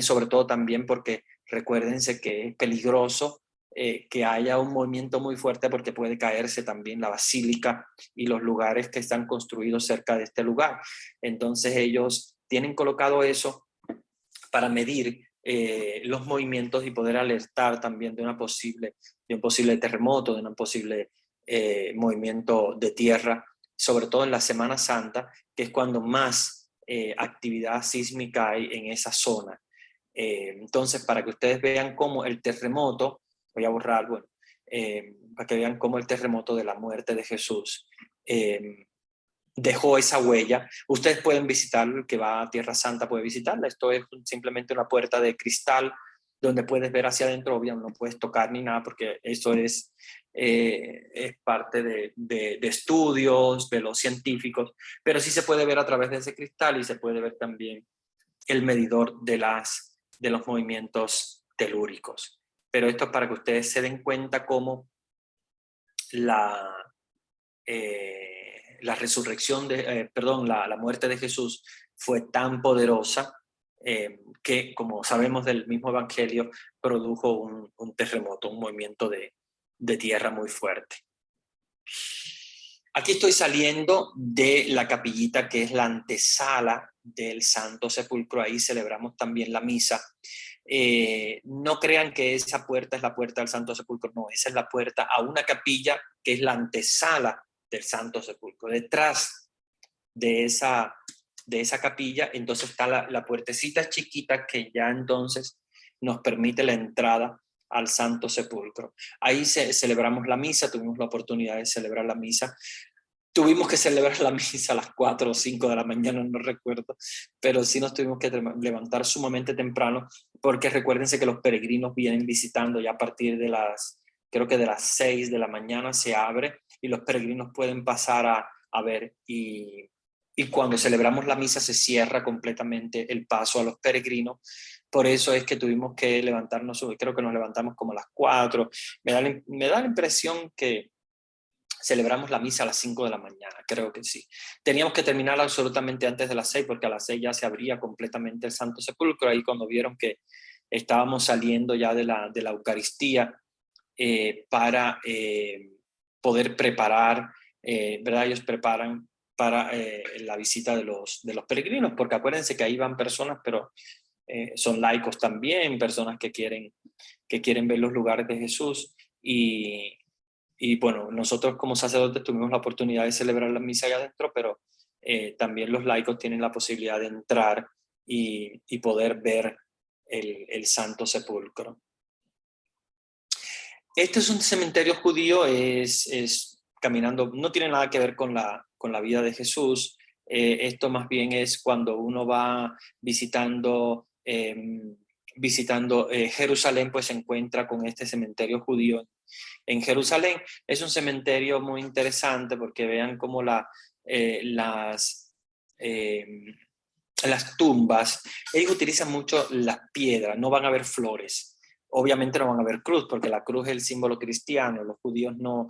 sobre todo también porque recuérdense que es peligroso que haya un movimiento muy fuerte porque puede caerse también la basílica y los lugares que están construidos cerca de este lugar. Entonces ellos tienen colocado eso para medir los movimientos y poder alertar también de un posible terremoto, de un posible movimiento de tierra, sobre todo en la Semana Santa, que es cuando más actividad sísmica hay en esa zona. Entonces, para que ustedes vean cómo el terremoto, voy a borrar, bueno, para que vean cómo el terremoto de la muerte de Jesús dejó esa huella. Ustedes pueden visitarlo, el que va a Tierra Santa puede visitarla. Esto es simplemente una puerta de cristal donde puedes ver hacia adentro, obviamente no puedes tocar ni nada porque eso es parte de estudios, de los científicos, pero sí se puede ver a través de ese cristal y se puede ver también el medidor de los movimientos telúricos. Pero esto es para que ustedes se den cuenta cómo la resurrección la muerte de Jesús fue tan poderosa que, como sabemos del mismo Evangelio, produjo un terremoto, un movimiento de tierra muy fuerte. Aquí estoy saliendo de la capillita que es la antesala del Santo Sepulcro. Ahí celebramos también la misa. No crean que esa puerta es la puerta del Santo Sepulcro, no, esa es la puerta a una capilla que es la antesala del Santo Sepulcro. Detrás de esa capilla, entonces está la puertecita chiquita que ya entonces nos permite la entrada al Santo Sepulcro. Ahí celebramos la misa, tuvimos la oportunidad de celebrar la misa. Tuvimos que celebrar la misa a las 4 o 5 de la mañana, no recuerdo, pero sí nos tuvimos que levantar sumamente temprano, porque recuérdense que los peregrinos vienen visitando ya a partir de creo que de las 6 de la mañana se abre y los peregrinos pueden pasar a ver y cuando celebramos la misa se cierra completamente el paso a los peregrinos. Por eso es que tuvimos que levantarnos, creo que nos levantamos como a las 4. Me da la impresión que celebramos la misa a las 5 de la mañana, creo que sí. Teníamos que terminar absolutamente antes de las 6, porque a las 6 ya se abría completamente el Santo Sepulcro. Ahí cuando vieron que estábamos saliendo ya de la Eucaristía para poder preparar, ¿verdad? Ellos preparan para la visita de los peregrinos, porque acuérdense que ahí van personas, pero son laicos también, personas que quieren ver los lugares de Jesús. Y bueno, nosotros como sacerdotes tuvimos la oportunidad de celebrar la misa allá adentro, pero también los laicos tienen la posibilidad de entrar y poder ver el Santo Sepulcro. Este es un cementerio judío, es caminando, no tiene nada que ver con la vida de Jesús. Esto más bien es cuando uno va visitando Jerusalén, pues se encuentra con este cementerio judío en Jerusalén. Es un cementerio muy interesante porque vean cómo eh, las, eh, las tumbas, ellos utilizan mucho las piedras, no van a ver flores. Obviamente no van a ver cruz, porque la cruz es el símbolo cristiano. Los judíos no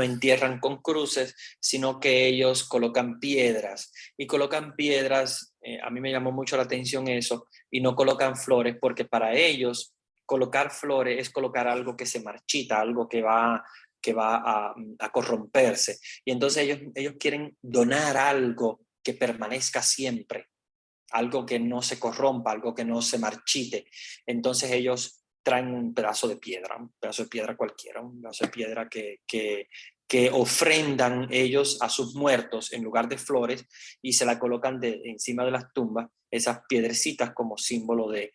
entierran con cruces, sino que ellos colocan piedras. Y colocan piedras, a mí me llamó mucho la atención eso, y no colocan flores, porque para ellos colocar flores es colocar algo que se marchita, algo que va a corromperse. Y entonces ellos quieren donar algo que permanezca siempre, algo que no se corrompa, algo que no se marchite. Entonces ellos traen un pedazo de piedra cualquiera, un pedazo de piedra que ofrendan ellos a sus muertos en lugar de flores y se la colocan encima de las tumbas, esas piedrecitas como símbolo de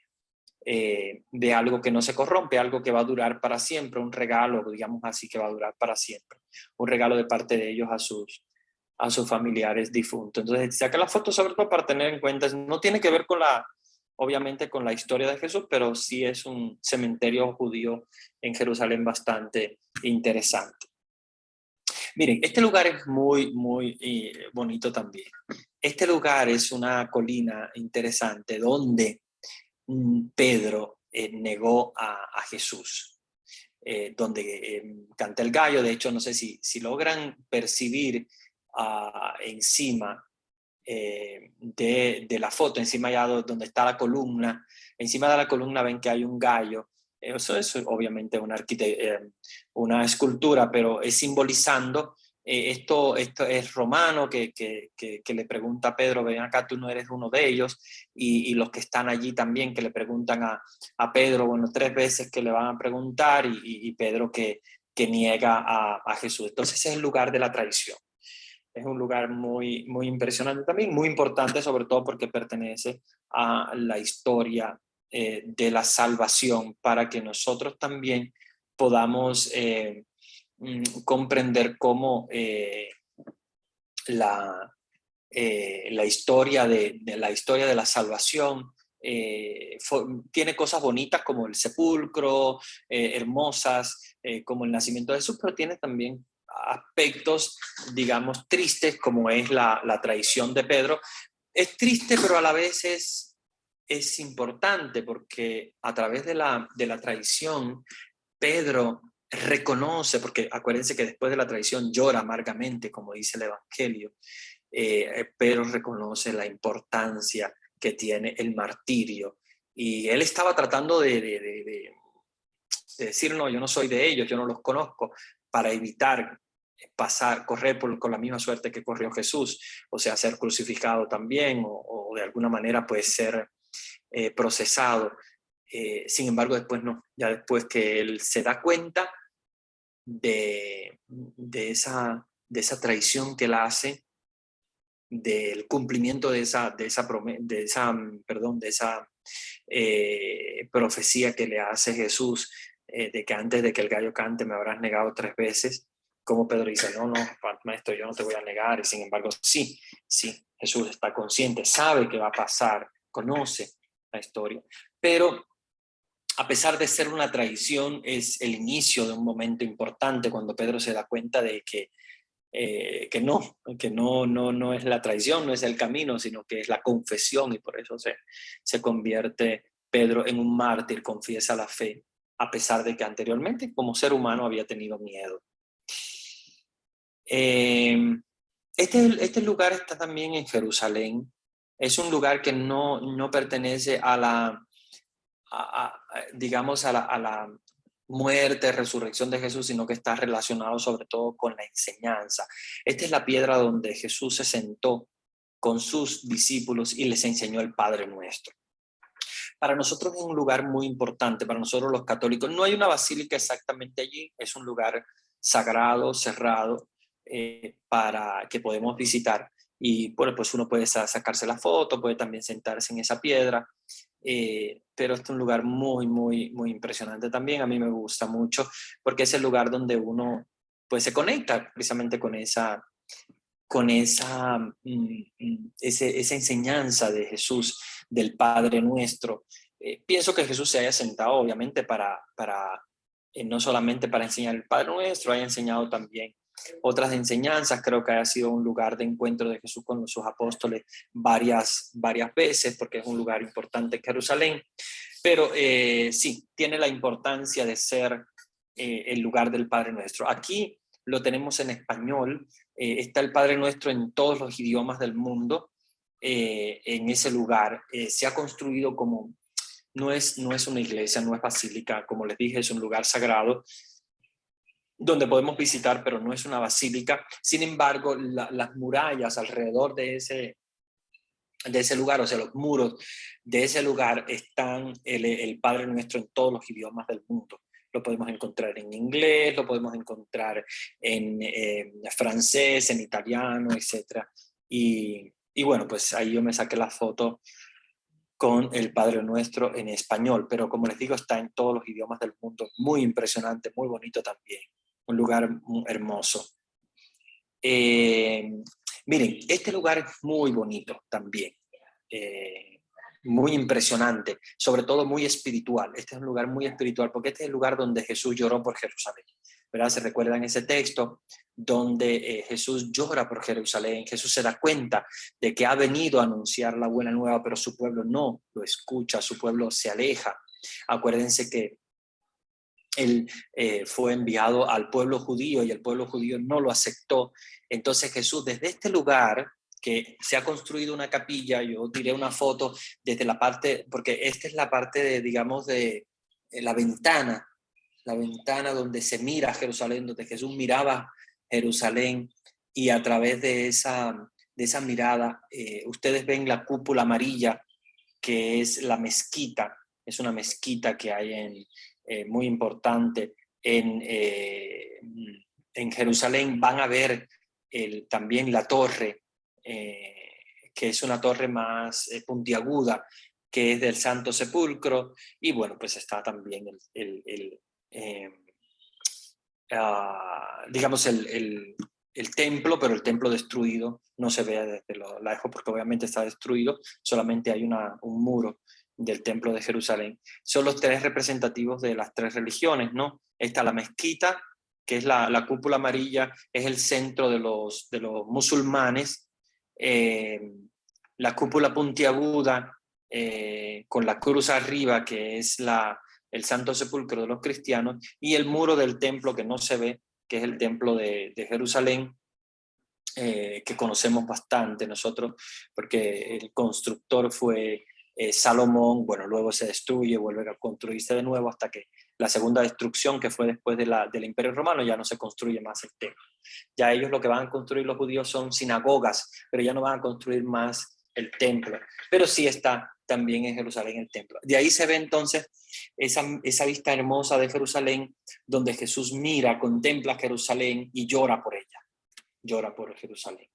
algo que no se corrompe, algo que va a durar para siempre, un regalo, digamos así, que va a durar para siempre, un regalo de parte de ellos a sus familiares difuntos. Entonces, saca la foto sobre todo para tener en cuenta, no tiene que ver obviamente con la historia de Jesús, pero sí es un cementerio judío en Jerusalén bastante interesante. Miren, este lugar es muy, muy bonito también. Este lugar es una colina interesante donde Pedro negó a Jesús, donde canta el gallo. De hecho, no sé si logran percibir encima de la foto, encima ya donde está la columna, encima de la columna ven que hay un gallo. Eso es obviamente una escultura, pero es simbolizando esto es romano, que le pregunta a Pedro, ven acá, tú no eres uno de ellos, y los que están allí también que le preguntan a Pedro, bueno, 3 veces que le van a preguntar, y Pedro que niega a Jesús. Entonces ese es el lugar de la traición. Es un lugar muy, muy impresionante también, muy importante, sobre todo porque pertenece a la historia de la salvación, para que nosotros también podamos comprender cómo la, la historia la historia de la salvación tiene cosas bonitas como el sepulcro, hermosas como el nacimiento de Jesús, pero tiene también aspectos, digamos, tristes, como es la traición de Pedro. Es triste, pero a la vez es importante, porque a través de la traición, Pedro reconoce, porque acuérdense que después de la traición llora amargamente, como dice el Evangelio. Pedro reconoce la importancia que tiene el martirio. Y él estaba tratando de decir, no, yo no soy de ellos, yo no los conozco, para evitar correr con la misma suerte que corrió Jesús, o sea, ser crucificado también, o de alguna manera pues ser procesado. Sin embargo, después no, ya después que él se da cuenta de esa traición que él hace, del cumplimiento de esa profecía que le hace Jesús, de que antes de que el gallo cante me habrás negado 3 veces. como Pedro dice, no, maestro, yo no te voy a negar, y sin embargo, sí, Jesús está consciente, sabe qué va a pasar, conoce la historia, pero a pesar de ser una traición, es el inicio de un momento importante cuando Pedro se da cuenta de que no es la traición, no es el camino, sino que es la confesión, y por eso se convierte Pedro en un mártir, confiesa la fe, a pesar de que anteriormente como ser humano había tenido miedo. Este lugar está también en Jerusalén. Es un lugar que no pertenece a la, digamos, a la muerte, resurrección de Jesús, sino que está relacionado sobre todo con la enseñanza. Esta es la piedra donde Jesús se sentó con sus discípulos y les enseñó el Padre Nuestro. Para nosotros es un lugar muy importante, para nosotros los católicos. No hay una basílica exactamente allí, es un lugar sagrado, cerrado, para que podemos visitar. Y bueno, pues uno puede sacarse la foto, puede también sentarse en esa piedra, pero es un lugar muy impresionante también. A mí me gusta mucho porque es el lugar donde uno pues se conecta precisamente esa enseñanza de Jesús, del Padre Nuestro. Pienso que Jesús se haya sentado obviamente no solamente para enseñar el Padre Nuestro, haya enseñado también otras enseñanzas. Creo que haya sido un lugar de encuentro de Jesús con sus apóstoles varias veces, porque es un lugar importante en Jerusalén. Pero sí, tiene la importancia de ser el lugar del Padre Nuestro. Aquí lo tenemos en español, está el Padre Nuestro en todos los idiomas del mundo, en ese lugar. Se ha construido como, no es una iglesia, no es basílica, como les dije, es un lugar sagrado donde podemos visitar, pero no es una basílica. Sin embargo, las murallas alrededor de ese lugar, o sea, los muros de ese lugar, están el Padre Nuestro en todos los idiomas del mundo. Lo podemos encontrar en inglés, lo podemos encontrar en francés, en italiano, etc. Y bueno, pues ahí yo me saqué la foto con el Padre Nuestro en español, pero como les digo, está en todos los idiomas del mundo. Muy impresionante, muy bonito también. Un lugar muy hermoso. Miren, este lugar es muy bonito también, muy impresionante, sobre todo muy espiritual. Este es un lugar muy espiritual porque este es el lugar donde Jesús lloró por Jerusalén, ¿verdad? Se recuerdan ese texto donde Jesús llora por Jerusalén. Jesús se da cuenta de que ha venido a anunciar la buena nueva, pero su pueblo no lo escucha, su pueblo se aleja. Acuérdense que él fue enviado al pueblo judío y el pueblo judío no lo aceptó. Entonces Jesús, desde este lugar que se ha construido una capilla, yo tiré una foto desde la parte, porque esta es la parte de, digamos, de la ventana donde se mira Jerusalén, donde Jesús miraba Jerusalén, y a través de esa mirada ustedes ven la cúpula amarilla, que es la mezquita. Es una mezquita que hay muy importante en Jerusalén. Van a ver también la torre, que es una torre más puntiaguda, que es del Santo Sepulcro. Y bueno, pues está también digamos, el templo, pero el templo destruido no se ve desde lo lejos porque obviamente está destruido. Solamente hay un muro del templo de Jerusalén. Son los tres representativos de las tres religiones, ¿no? Está la mezquita, que es la cúpula amarilla, es el centro de los musulmanes. La cúpula puntiaguda, con la cruz arriba, que es el Santo Sepulcro de los cristianos, y el muro del templo que no se ve, que es el templo de Jerusalén, que conocemos bastante nosotros, porque el constructor fue Salomón. Bueno, luego se destruye, vuelve a construirse de nuevo hasta que la segunda destrucción, que fue después del Imperio Romano, ya no se construye más el templo. Ya ellos lo que van a construir los judíos son sinagogas, pero ya no van a construir más el templo. Pero sí está también en Jerusalén el templo. De ahí se ve entonces esa vista hermosa de Jerusalén, donde Jesús mira, contempla Jerusalén y llora por ella. Llora por Jerusalén.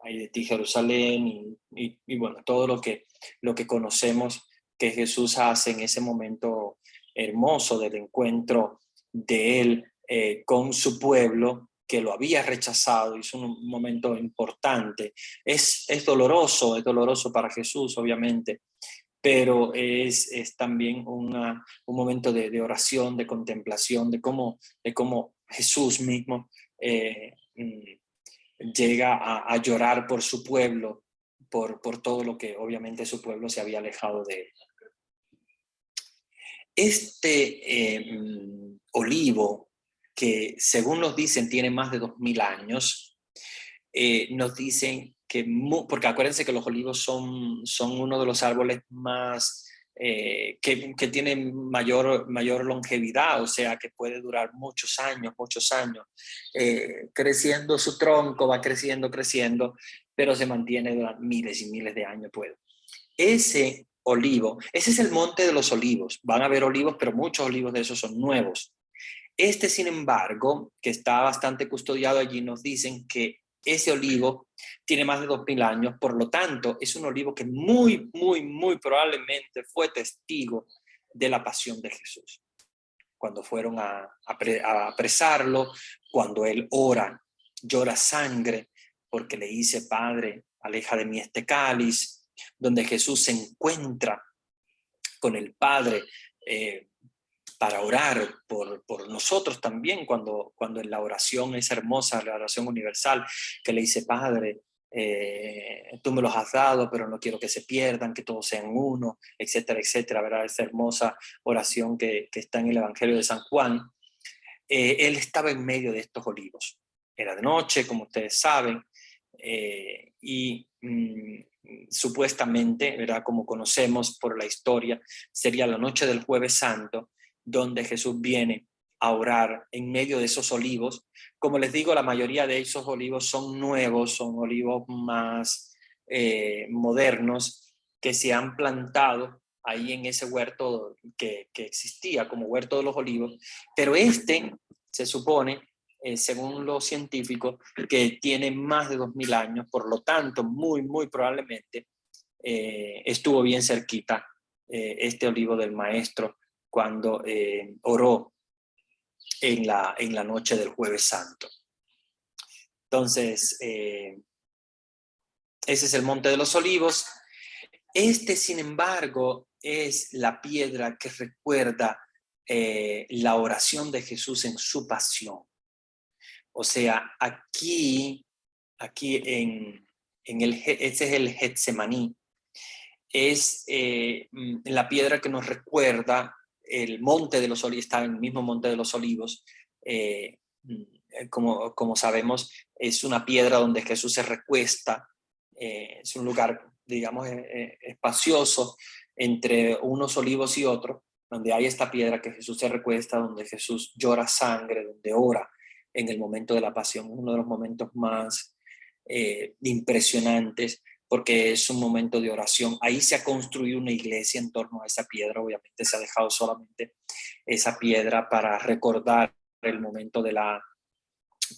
Ay de ti, Jerusalén, y bueno, todo lo que conocemos que Jesús hace en ese momento hermoso del encuentro de él con su pueblo que lo había rechazado. Y es un momento importante. Es doloroso para Jesús, obviamente, pero es también un momento de oración, de contemplación, de cómo Jesús mismo llega a llorar por su pueblo, por todo lo que obviamente su pueblo se había alejado de él. Olivo, que según nos dicen tiene más de 2000 años, nos dicen que, porque acuérdense que los olivos son uno de los árboles más, que tienen mayor longevidad, o sea, que puede durar muchos años, creciendo su tronco, va creciendo, pero se mantiene durante miles y miles de años. Ese olivo, ese es el monte de los olivos. Van a haber olivos, pero muchos olivos de esos son nuevos. Sin embargo, que está bastante custodiado allí, nos dicen que ese olivo tiene más de 2000 años, por lo tanto, es un olivo que muy probablemente fue testigo de la pasión de Jesús. Cuando fueron a apresarlo, cuando él llora sangre, porque le dice: Padre, aleja de mí este cáliz, donde Jesús se encuentra con el Padre, para orar por nosotros también, cuando en la oración es hermosa, la oración universal, que le dice: Padre, tú me los has dado, pero no quiero que se pierdan, que todos sean uno, etcétera, etcétera, ¿verdad? Esa hermosa oración que está en el Evangelio de San Juan. Él estaba en medio de estos olivos. Era de noche, como ustedes saben, y supuestamente, ¿verdad?, como conocemos por la historia, sería la noche del Jueves Santo, donde Jesús viene a orar en medio de esos olivos. Como les digo, la mayoría de esos olivos son nuevos, son olivos más modernos, que se han plantado ahí en ese huerto que existía como huerto de los olivos, pero se supone, según los científicos, que tiene más de 2000 años, por lo tanto, muy probablemente estuvo bien cerquita este olivo del Maestro cuando oró en la noche del Jueves Santo. Entonces, ese es el Monte de los Olivos. Sin embargo, es la piedra que recuerda la oración de Jesús en su pasión. O sea, aquí ese es el Getsemaní. Es la piedra que nos recuerda el Monte de los Olivos. Está en el mismo Monte de los Olivos. Como sabemos, es una piedra donde Jesús se recuesta. Es un lugar, digamos, espacioso entre unos olivos y otros, donde hay esta piedra que Jesús se recuesta, donde Jesús llora sangre, donde ora en el momento de la pasión. Uno de los momentos más impresionantes, porque es un momento de oración. Ahí se ha construido una iglesia en torno a esa piedra. Obviamente se ha dejado solamente esa piedra para recordar el momento de la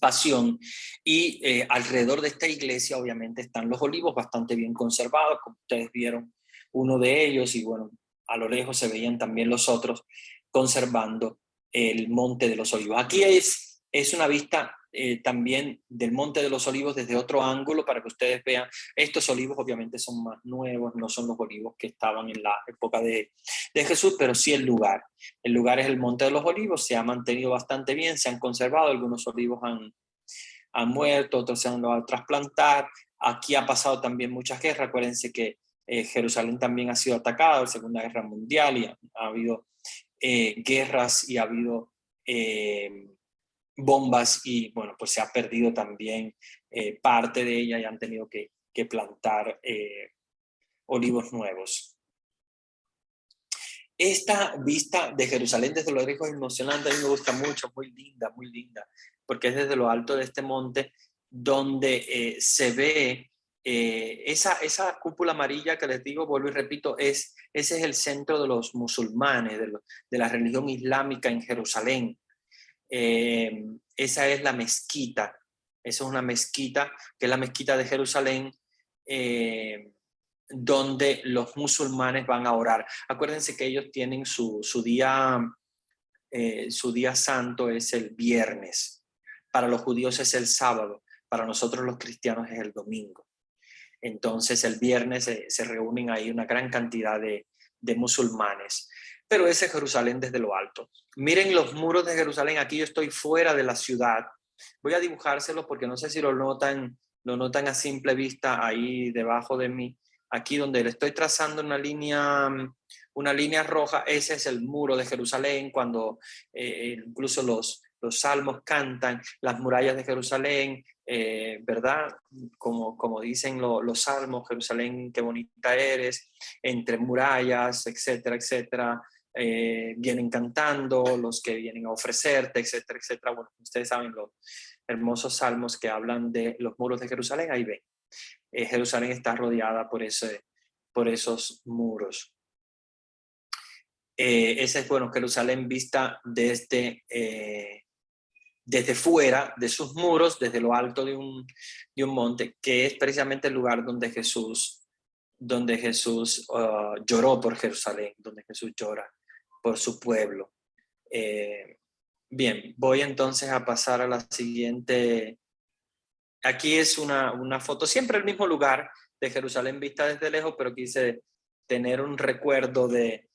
pasión, y alrededor de esta iglesia obviamente están los olivos bastante bien conservados, como ustedes vieron uno de ellos, y bueno, a lo lejos se veían también los otros conservando el Monte de los Olivos. Aquí es una vista también del Monte de los Olivos desde otro ángulo, para que ustedes vean. Estos olivos obviamente son más nuevos, no son los olivos que estaban en la época de Jesús, pero sí el lugar. El lugar es el Monte de los Olivos, se ha mantenido bastante bien, se han conservado, algunos olivos han muerto, otros se han logrado a trasplantar. Aquí ha pasado también muchas guerras. Acuérdense que Jerusalén también ha sido atacada en la Segunda Guerra Mundial, y ha habido guerras, y ha habido bombas, y bueno, pues se ha perdido también parte de ella, y han tenido que plantar olivos nuevos. Esta vista de Jerusalén desde lo lejos es emocionante, a mí me gusta mucho, muy linda, porque es desde lo alto de este monte donde se ve esa cúpula amarilla que les digo, vuelvo y repito, ese es el centro de los musulmanes, de la religión islámica en Jerusalén. Esa es la mezquita, esa es una mezquita, que es la mezquita de Jerusalén, donde los musulmanes van a orar. Acuérdense que ellos tienen su día su día santo es el viernes. Para los judíos es el sábado, para nosotros los cristianos es el domingo. Entonces el viernes se reúnen ahí una gran cantidad de musulmanes, pero ese es Jerusalén desde lo alto. Miren los muros de Jerusalén, aquí yo estoy fuera de la ciudad. Voy a dibujárselos porque no sé si lo notan a simple vista ahí debajo de mí. Aquí donde le estoy trazando una línea roja, ese es el muro de Jerusalén, cuando incluso los salmos cantan las murallas de Jerusalén, ¿verdad? Como dicen los salmos, Jerusalén, qué bonita eres, entre murallas, etcétera, etcétera. Vienen cantando, los que vienen a ofrecerte, etcétera, etcétera. Bueno, ustedes saben los hermosos salmos que hablan de los muros de Jerusalén, ahí ven. Jerusalén está rodeada por esos muros. Ese es, bueno, Jerusalén vista desde fuera de sus muros, desde lo alto de un monte, que es precisamente el lugar donde Jesús lloró por Jerusalén, donde Jesús llora por su pueblo. Bien, voy entonces a pasar a la siguiente. Aquí es una foto, siempre el mismo lugar de Jerusalén vista desde lejos, pero quise tener un recuerdo de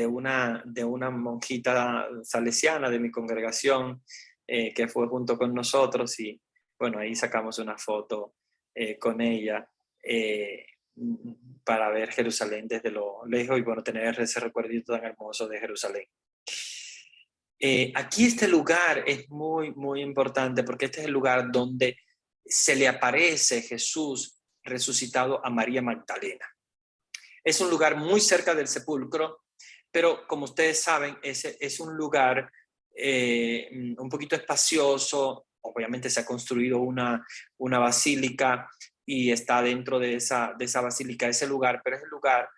una monjita salesiana de mi congregación que fue junto con nosotros, y bueno, ahí sacamos una foto con ella para ver Jerusalén desde lo lejos y bueno, tener ese recuerdito tan hermoso de Jerusalén. Aquí este lugar es muy, muy importante porque este es el lugar donde se le aparece Jesús resucitado a María Magdalena. Es un lugar muy cerca del sepulcro, pero como ustedes saben, es un lugar un poquito espacioso. Obviamente se ha construido una basílica y está dentro de esa basílica ese lugar, pero es el lugar,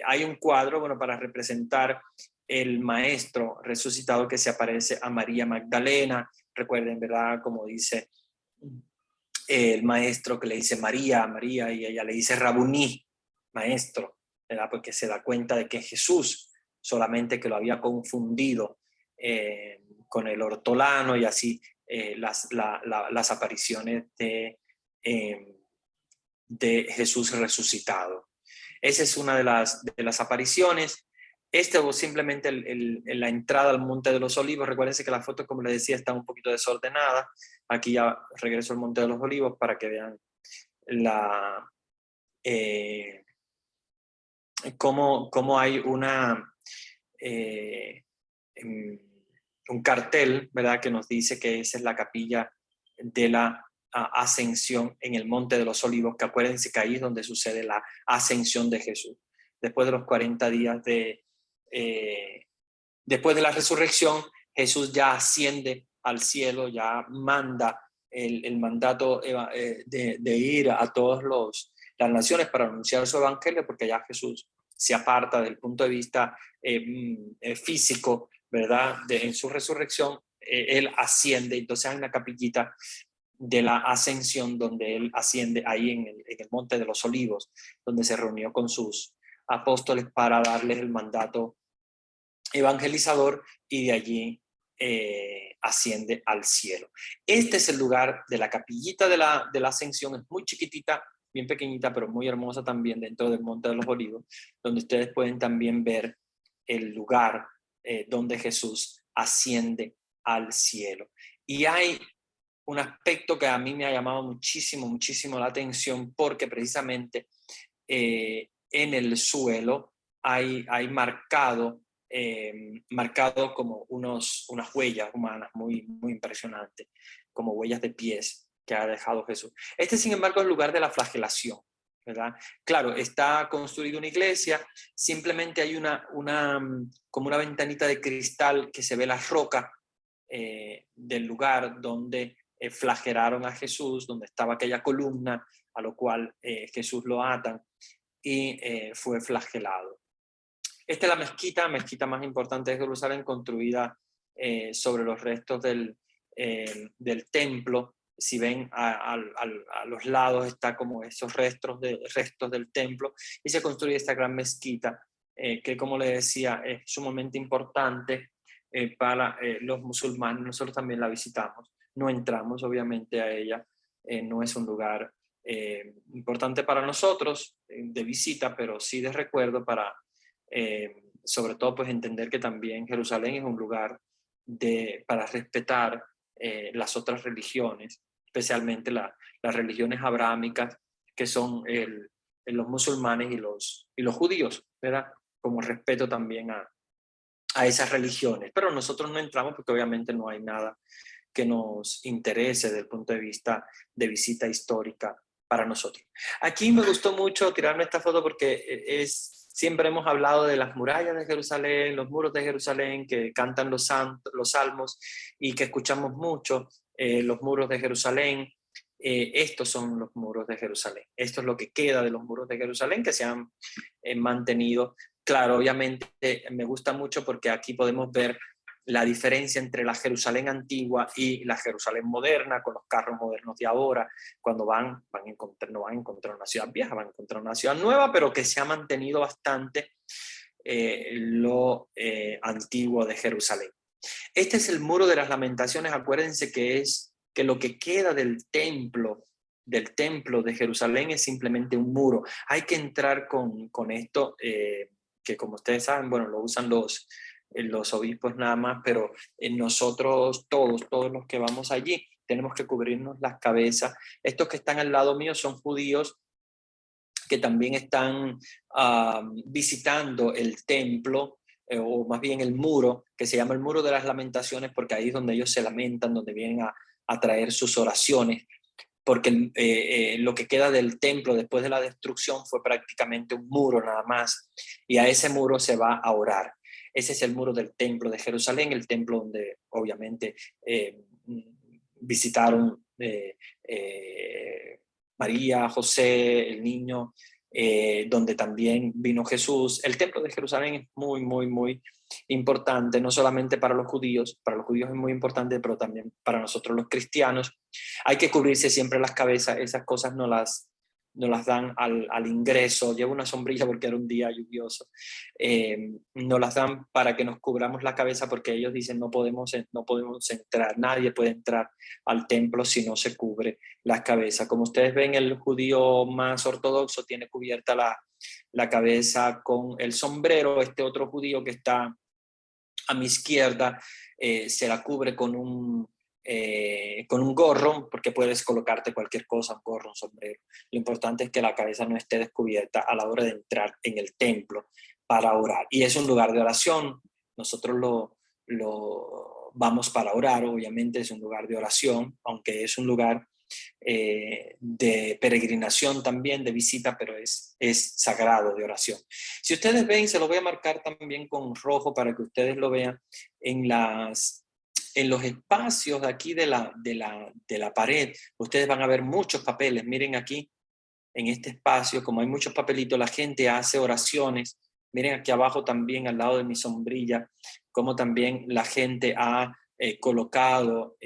hay un cuadro, bueno, para representar el maestro resucitado que se aparece a María Magdalena. Recuerden, ¿verdad? Como dice el maestro, que le dice María, María, y ella le dice Rabuní, maestro, ¿verdad? Porque se da cuenta de que es Jesús, solamente que lo había confundido con el ortolano, y así las apariciones de Jesús resucitado. Esa es una de las apariciones. O simplemente la entrada al Monte de los Olivos. Recuérdense que la foto, como les decía, está un poquito desordenada. Aquí ya regreso al Monte de los Olivos para que vean cómo hay un cartel, ¿verdad?, que nos dice que esa es la capilla de la ascensión en el Monte de los Olivos, que acuérdense que ahí es donde sucede la ascensión de Jesús. Después de los 40 días después de la resurrección, Jesús ya asciende al cielo, ya manda el mandato de ir a todas las naciones para anunciar su evangelio, porque ya Jesús se aparta del punto de vista físico, ¿verdad? En su resurrección, él asciende. Entonces hay una capillita de la ascensión donde él asciende ahí en el Monte de los Olivos, donde se reunió con sus apóstoles para darles el mandato evangelizador, y de allí asciende al cielo. Este es el lugar de la capillita de la ascensión. Es muy chiquitita, bien pequeñita, pero muy hermosa también, dentro del Monte de los Olivos, donde ustedes pueden también ver el lugar donde Jesús asciende al cielo. Y hay un aspecto que a mí me ha llamado muchísimo, muchísimo la atención, porque precisamente en el suelo hay marcado como unas huellas humanas muy, muy impresionantes, como huellas de pies que ha dejado Jesús. Este, sin embargo, es el lugar de la flagelación, ¿verdad? Claro, está construida una iglesia, simplemente hay como una ventanita de cristal que se ve la roca del lugar donde flagelaron a Jesús, donde estaba aquella columna a lo cual Jesús lo atan y fue flagelado. Esta es la mezquita más importante de Jerusalén, construida sobre los restos del templo. Si ven a los lados está como esos restos del templo, y se construye esta gran mezquita que, como les decía, es sumamente importante para los musulmanes. Nosotros también la visitamos, no entramos obviamente a ella, no es un lugar importante para nosotros de visita, pero sí de recuerdo para, sobre todo, pues entender que también Jerusalén es un lugar para respetar las otras religiones, especialmente las religiones abrahámicas, que son los musulmanes y los judíos, ¿verdad? Como respeto también a esas religiones. Pero nosotros no entramos porque obviamente no hay nada que nos interese desde el punto de vista de visita histórica para nosotros. Aquí me gustó mucho tirarme esta foto porque siempre hemos hablado de las murallas de Jerusalén, los muros de Jerusalén, que cantan los salmos y que escuchamos mucho, los muros de Jerusalén. Estos son los muros de Jerusalén. Esto es lo que queda de los muros de Jerusalén que se han mantenido. Claro, obviamente me gusta mucho porque aquí podemos ver la diferencia entre la Jerusalén antigua y la Jerusalén moderna, con los carros modernos de ahora. Cuando no van a encontrar una ciudad vieja, van a encontrar una ciudad nueva, pero que se ha mantenido bastante lo antiguo de Jerusalén. Este es el muro de las lamentaciones. Acuérdense que lo que queda del templo de Jerusalén es simplemente un muro. Hay que entrar con esto, que como ustedes saben, bueno, lo usan los obispos nada más, pero nosotros todos los que vamos allí, tenemos que cubrirnos las cabezas. Estos que están al lado mío son judíos que también están visitando el templo, o más bien el muro, que se llama el Muro de las Lamentaciones, porque ahí es donde ellos se lamentan, donde vienen a traer sus oraciones, porque lo que queda del templo después de la destrucción fue prácticamente un muro nada más, y a ese muro se va a orar. Ese es el muro del templo de Jerusalén, el templo donde obviamente visitaron María, José, el niño, donde también vino Jesús. El templo de Jerusalén es muy, muy, muy importante, no solamente para los judíos es muy importante, pero también para nosotros los cristianos. Hay que cubrirse siempre las cabezas, esas cosas no las dan al ingreso. Llevo una sombrilla porque era un día lluvioso. Nos las dan para que nos cubramos la cabeza porque ellos dicen no podemos entrar, nadie puede entrar al templo si no se cubre la cabeza. Como ustedes ven, el judío más ortodoxo tiene cubierta la cabeza con el sombrero. Este otro judío que está a mi izquierda se la cubre con un gorro, porque puedes colocarte cualquier cosa, un gorro, un sombrero. Lo importante es que la cabeza no esté descubierta a la hora de entrar en el templo para orar. Y es un lugar de oración. Nosotros lo vamos para orar, obviamente es un lugar de oración, aunque es un lugar de peregrinación también, de visita, pero es sagrado, de oración. Si ustedes ven, se lo voy a marcar también con rojo para que ustedes lo vean en los espacios de aquí de la pared. Ustedes van a ver muchos papeles. Miren aquí, en este espacio, como hay muchos papelitos, la gente hace oraciones. Miren aquí abajo también, al lado de mi sombrilla, como también la gente ha colocado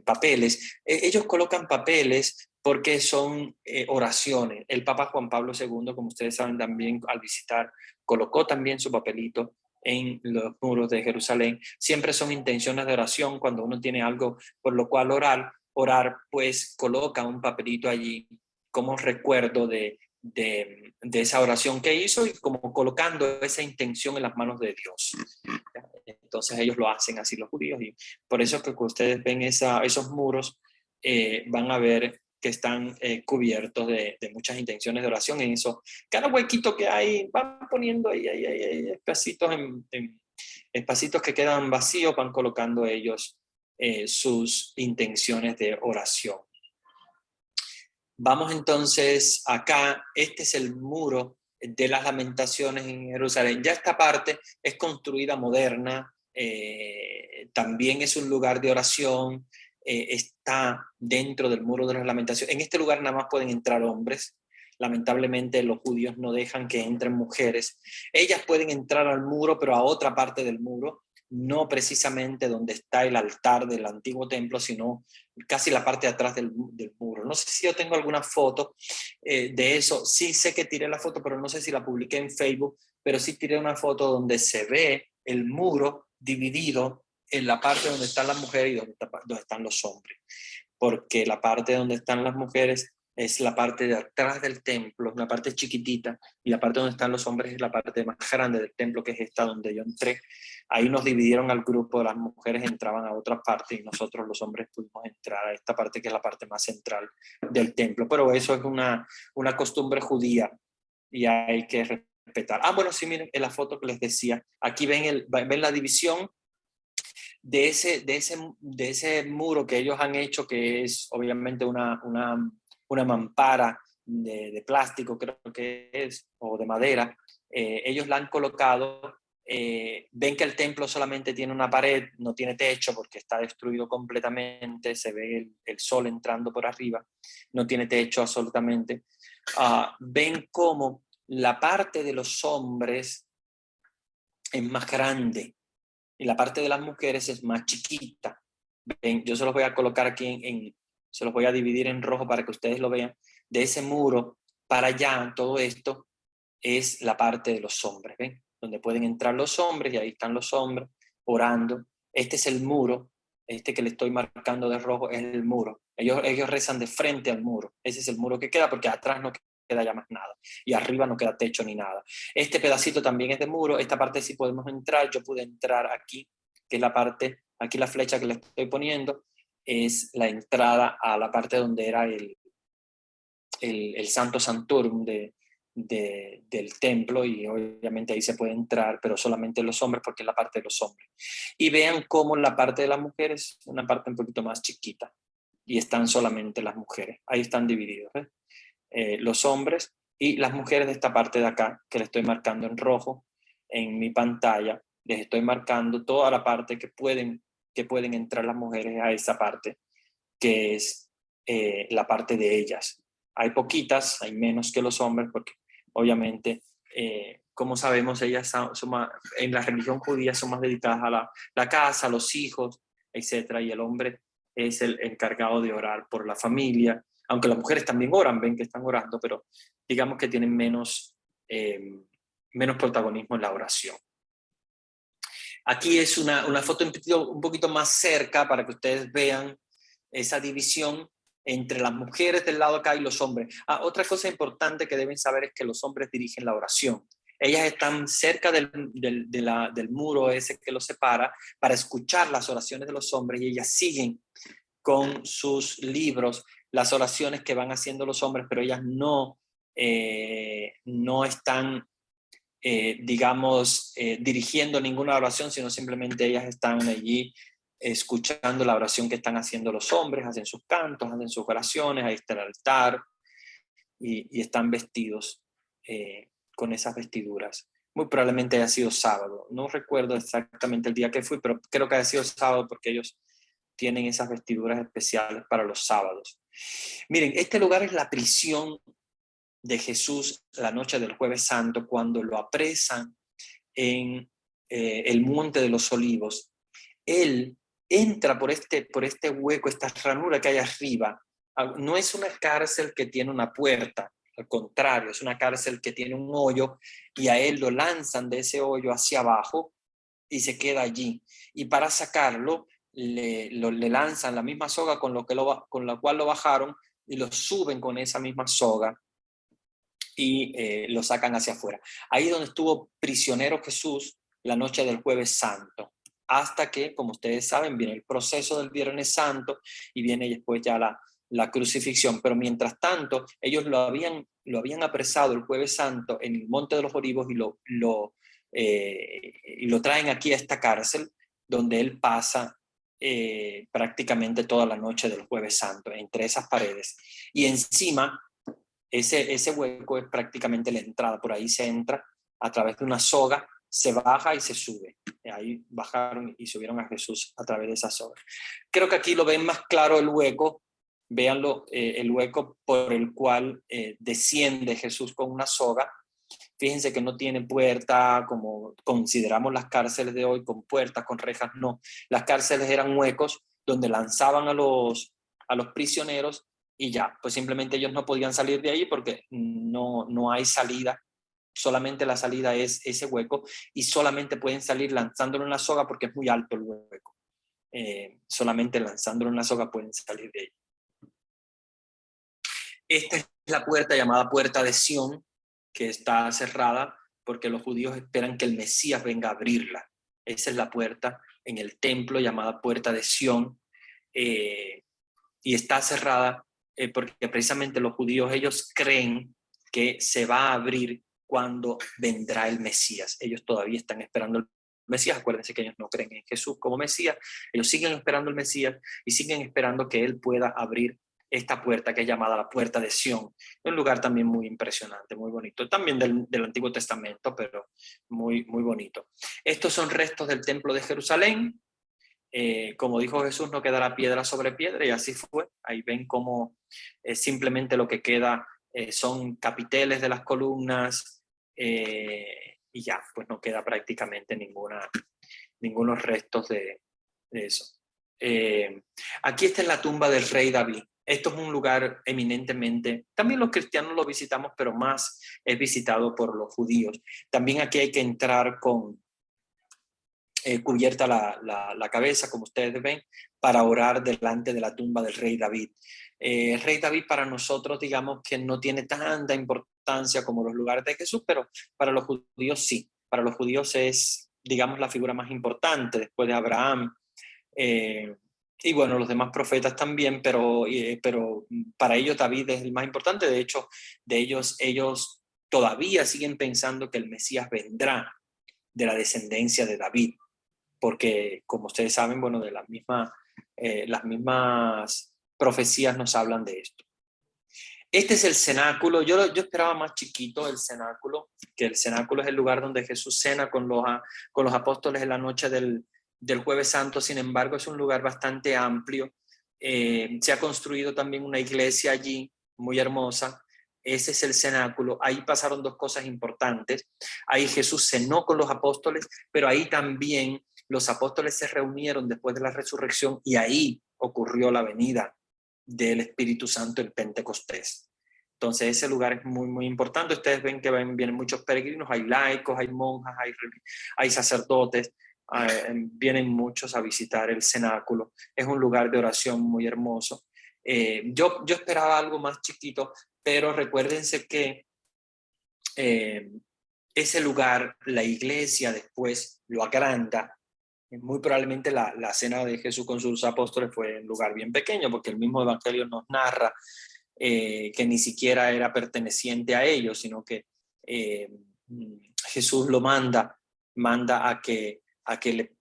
papeles. Ellos colocan papeles porque son oraciones. El Papa Juan Pablo II, como ustedes saben también, al visitar, colocó también su papelito en los muros de Jerusalén. Siempre son intenciones de oración. Cuando uno tiene algo por lo cual orar, pues coloca un papelito allí como recuerdo de esa oración que hizo y como colocando esa intención en las manos de Dios. Entonces ellos lo hacen así, los judíos, y por eso que ustedes ven esos muros, van a ver que están cubiertos de muchas intenciones de oración en eso. Cada huequito que hay, van poniendo ahí espacitos que quedan vacíos, van colocando ellos sus intenciones de oración. Vamos entonces acá, este es el muro de las lamentaciones en Jerusalén. Ya esta parte es construida moderna, también es un lugar de oración, está dentro del muro de las lamentaciones. En este lugar nada más pueden entrar hombres. Lamentablemente los judíos no dejan que entren mujeres. Ellas pueden entrar al muro, pero a otra parte del muro, no precisamente donde está el altar del antiguo templo, sino casi la parte de atrás del muro. No sé si yo tengo alguna foto de eso. Sí sé que tiré la foto, pero no sé si la publiqué en Facebook, pero sí tiré una foto donde se ve el muro dividido en la parte donde están las mujeres y donde están los hombres, porque la parte donde están las mujeres es la parte de atrás del templo, una parte chiquitita, y la parte donde están los hombres es la parte más grande del templo, que es esta donde yo entré. Ahí nos dividieron al grupo, las mujeres entraban a otra parte y nosotros los hombres pudimos entrar a esta parte que es la parte más central del templo, pero eso es una costumbre judía y hay que respetar. Ah, bueno, sí, miren, en la foto que les decía, aquí ven la división de ese muro que ellos han hecho, que es obviamente una mampara de plástico, creo que es, o de madera. Ellos la han colocado. Ven que el templo solamente tiene una pared, no tiene techo porque está destruido completamente, se ve el sol entrando por arriba, no tiene techo absolutamente. Ven cómo la parte de los hombres es más grande y la parte de las mujeres es más chiquita. Ven, yo se los voy a colocar aquí, se los voy a dividir en rojo para que ustedes lo vean. De ese muro para allá, todo esto es la parte de los hombres, ¿ven? Donde pueden entrar los hombres y ahí están los hombres orando. Este es el muro, este que le estoy marcando de rojo es el muro. Ellos rezan de frente al muro. Ese es el muro que queda porque atrás no queda ya más nada y arriba no queda techo ni nada. Este pedacito también es de muro, esta parte sí podemos entrar. Yo pude entrar aquí, que es la parte, aquí la flecha que le estoy poniendo es la entrada a la parte donde era el Santo Santorum del templo, y obviamente ahí se puede entrar, pero solamente los hombres porque es la parte de los hombres. Y vean cómo la parte de las mujeres es una parte un poquito más chiquita y están solamente las mujeres. Ahí están divididos, los hombres y las mujeres de esta parte de acá, que le estoy marcando en rojo en mi pantalla. Les estoy marcando toda la parte que pueden entrar las mujeres a esa parte, que es la parte de ellas. Hay poquitas, hay menos que los hombres, porque obviamente, como sabemos, ellas en la religión judía son más dedicadas a la casa, a los hijos, etcétera, y el hombre es el encargado de orar por la familia, aunque las mujeres también oran, ven que están orando, pero digamos que tienen menos protagonismo en la oración. Aquí es una foto un poquito más cerca para que ustedes vean esa división entre las mujeres del lado acá y los hombres. Otra cosa importante que deben saber es que los hombres dirigen la oración. Ellas están cerca del muro ese que los separa para escuchar las oraciones de los hombres, y ellas siguen con sus libros las oraciones que van haciendo los hombres, pero ellas no están dirigiendo ninguna oración, sino simplemente ellas están allí escuchando la oración que están haciendo los hombres, hacen sus cantos, hacen sus oraciones, ahí está el altar, y están vestidos con esas vestiduras. Muy probablemente haya sido sábado, no recuerdo exactamente el día que fui, pero creo que haya sido sábado porque ellos tienen esas vestiduras especiales para los sábados. Miren, este lugar es la prisión de Jesús la noche del Jueves Santo, cuando lo apresan en el Monte de los Olivos. Él entra por este hueco, esta ranura que hay arriba. No es una cárcel que tiene una puerta, al contrario, es una cárcel que tiene un hoyo, y a él lo lanzan de ese hoyo hacia abajo y se queda allí. Y para sacarlo, le lanzan la misma soga con la cual lo bajaron, y lo suben con esa misma soga y lo sacan hacia afuera. Ahí es donde estuvo prisionero Jesús la noche del Jueves Santo, hasta que, como ustedes saben, viene el proceso del Viernes Santo y viene después ya la crucifixión. Pero mientras tanto, ellos lo habían apresado el Jueves Santo en el Monte de los Olivos, y lo traen aquí a esta cárcel, donde él pasa prácticamente toda la noche del Jueves Santo, entre esas paredes. Y encima, ese hueco es prácticamente la entrada. Por ahí se entra a través de una soga, se baja y se sube. Ahí bajaron y subieron a Jesús a través de esa soga. Creo que aquí lo ven más claro el hueco. Véanlo, el hueco por el cual desciende Jesús con una soga. Fíjense que no tiene puerta como consideramos las cárceles de hoy, con puertas, con rejas. No, las cárceles eran huecos donde lanzaban a los prisioneros, y ya, pues simplemente ellos no podían salir de ahí porque no hay salida solamente la salida es ese hueco y solamente pueden salir lanzándolo en la soga porque es muy alto el hueco. Solamente lanzándolo en la soga pueden salir de ahí. Esta es la puerta llamada Puerta de Sión, que está cerrada porque los judíos esperan que el Mesías venga a abrirla. Esa es la puerta en el templo llamada Puerta de Sión, y está cerrada porque precisamente los judíos, ellos creen que se va a abrir cuando vendrá el Mesías. Ellos todavía están esperando el Mesías. Acuérdense que ellos no creen en Jesús como Mesías. Ellos siguen esperando el Mesías y siguen esperando que Él pueda abrir esta puerta que es llamada la Puerta de Sión. Un lugar también muy impresionante, muy bonito. También del Antiguo Testamento, pero muy, muy bonito. Estos son restos del Templo de Jerusalén. Como dijo Jesús, no quedará piedra sobre piedra, y así fue. Ahí ven cómo simplemente lo que queda son capiteles de las columnas, y ya, pues no queda prácticamente ningunos restos de eso. Aquí está la tumba del rey David. Esto es un lugar eminentemente, también los cristianos lo visitamos, pero más es visitado por los judíos. También aquí hay que entrar con cubierta la cabeza, como ustedes ven, para orar delante de la tumba del rey David. El rey David para nosotros, digamos que no tiene tanta importancia como los lugares de Jesús, pero para los judíos sí. Para los judíos es, digamos, la figura más importante después de Abraham. Y bueno, los demás profetas también, pero para ellos David es el más importante. De hecho, ellos todavía siguen pensando que el Mesías vendrá de la descendencia de David, porque como ustedes saben, bueno, de las mismas profecías nos hablan de esto. Este es el cenáculo. Yo esperaba más chiquito el cenáculo, que el cenáculo es el lugar donde Jesús cena con los apóstoles en la noche del Jueves Santo. Sin embargo, es un lugar bastante amplio. Se ha construido también una iglesia allí, muy hermosa. Ese es el cenáculo. Ahí pasaron dos cosas importantes. Ahí Jesús cenó con los apóstoles, pero ahí también los apóstoles se reunieron después de la resurrección y ahí ocurrió la venida del Espíritu Santo en Pentecostés. Entonces ese lugar es muy, muy importante. Ustedes ven que vienen muchos peregrinos, hay laicos, hay monjas, hay sacerdotes, vienen muchos a visitar el cenáculo. Es un lugar de oración muy hermoso. Yo esperaba algo más chiquito, pero recuérdense que ese lugar, la iglesia después lo agranda. Muy probablemente la cena de Jesús con sus apóstoles fue un lugar bien pequeño, porque el mismo Evangelio nos narra que ni siquiera era perteneciente a ellos, sino que Jesús lo manda a que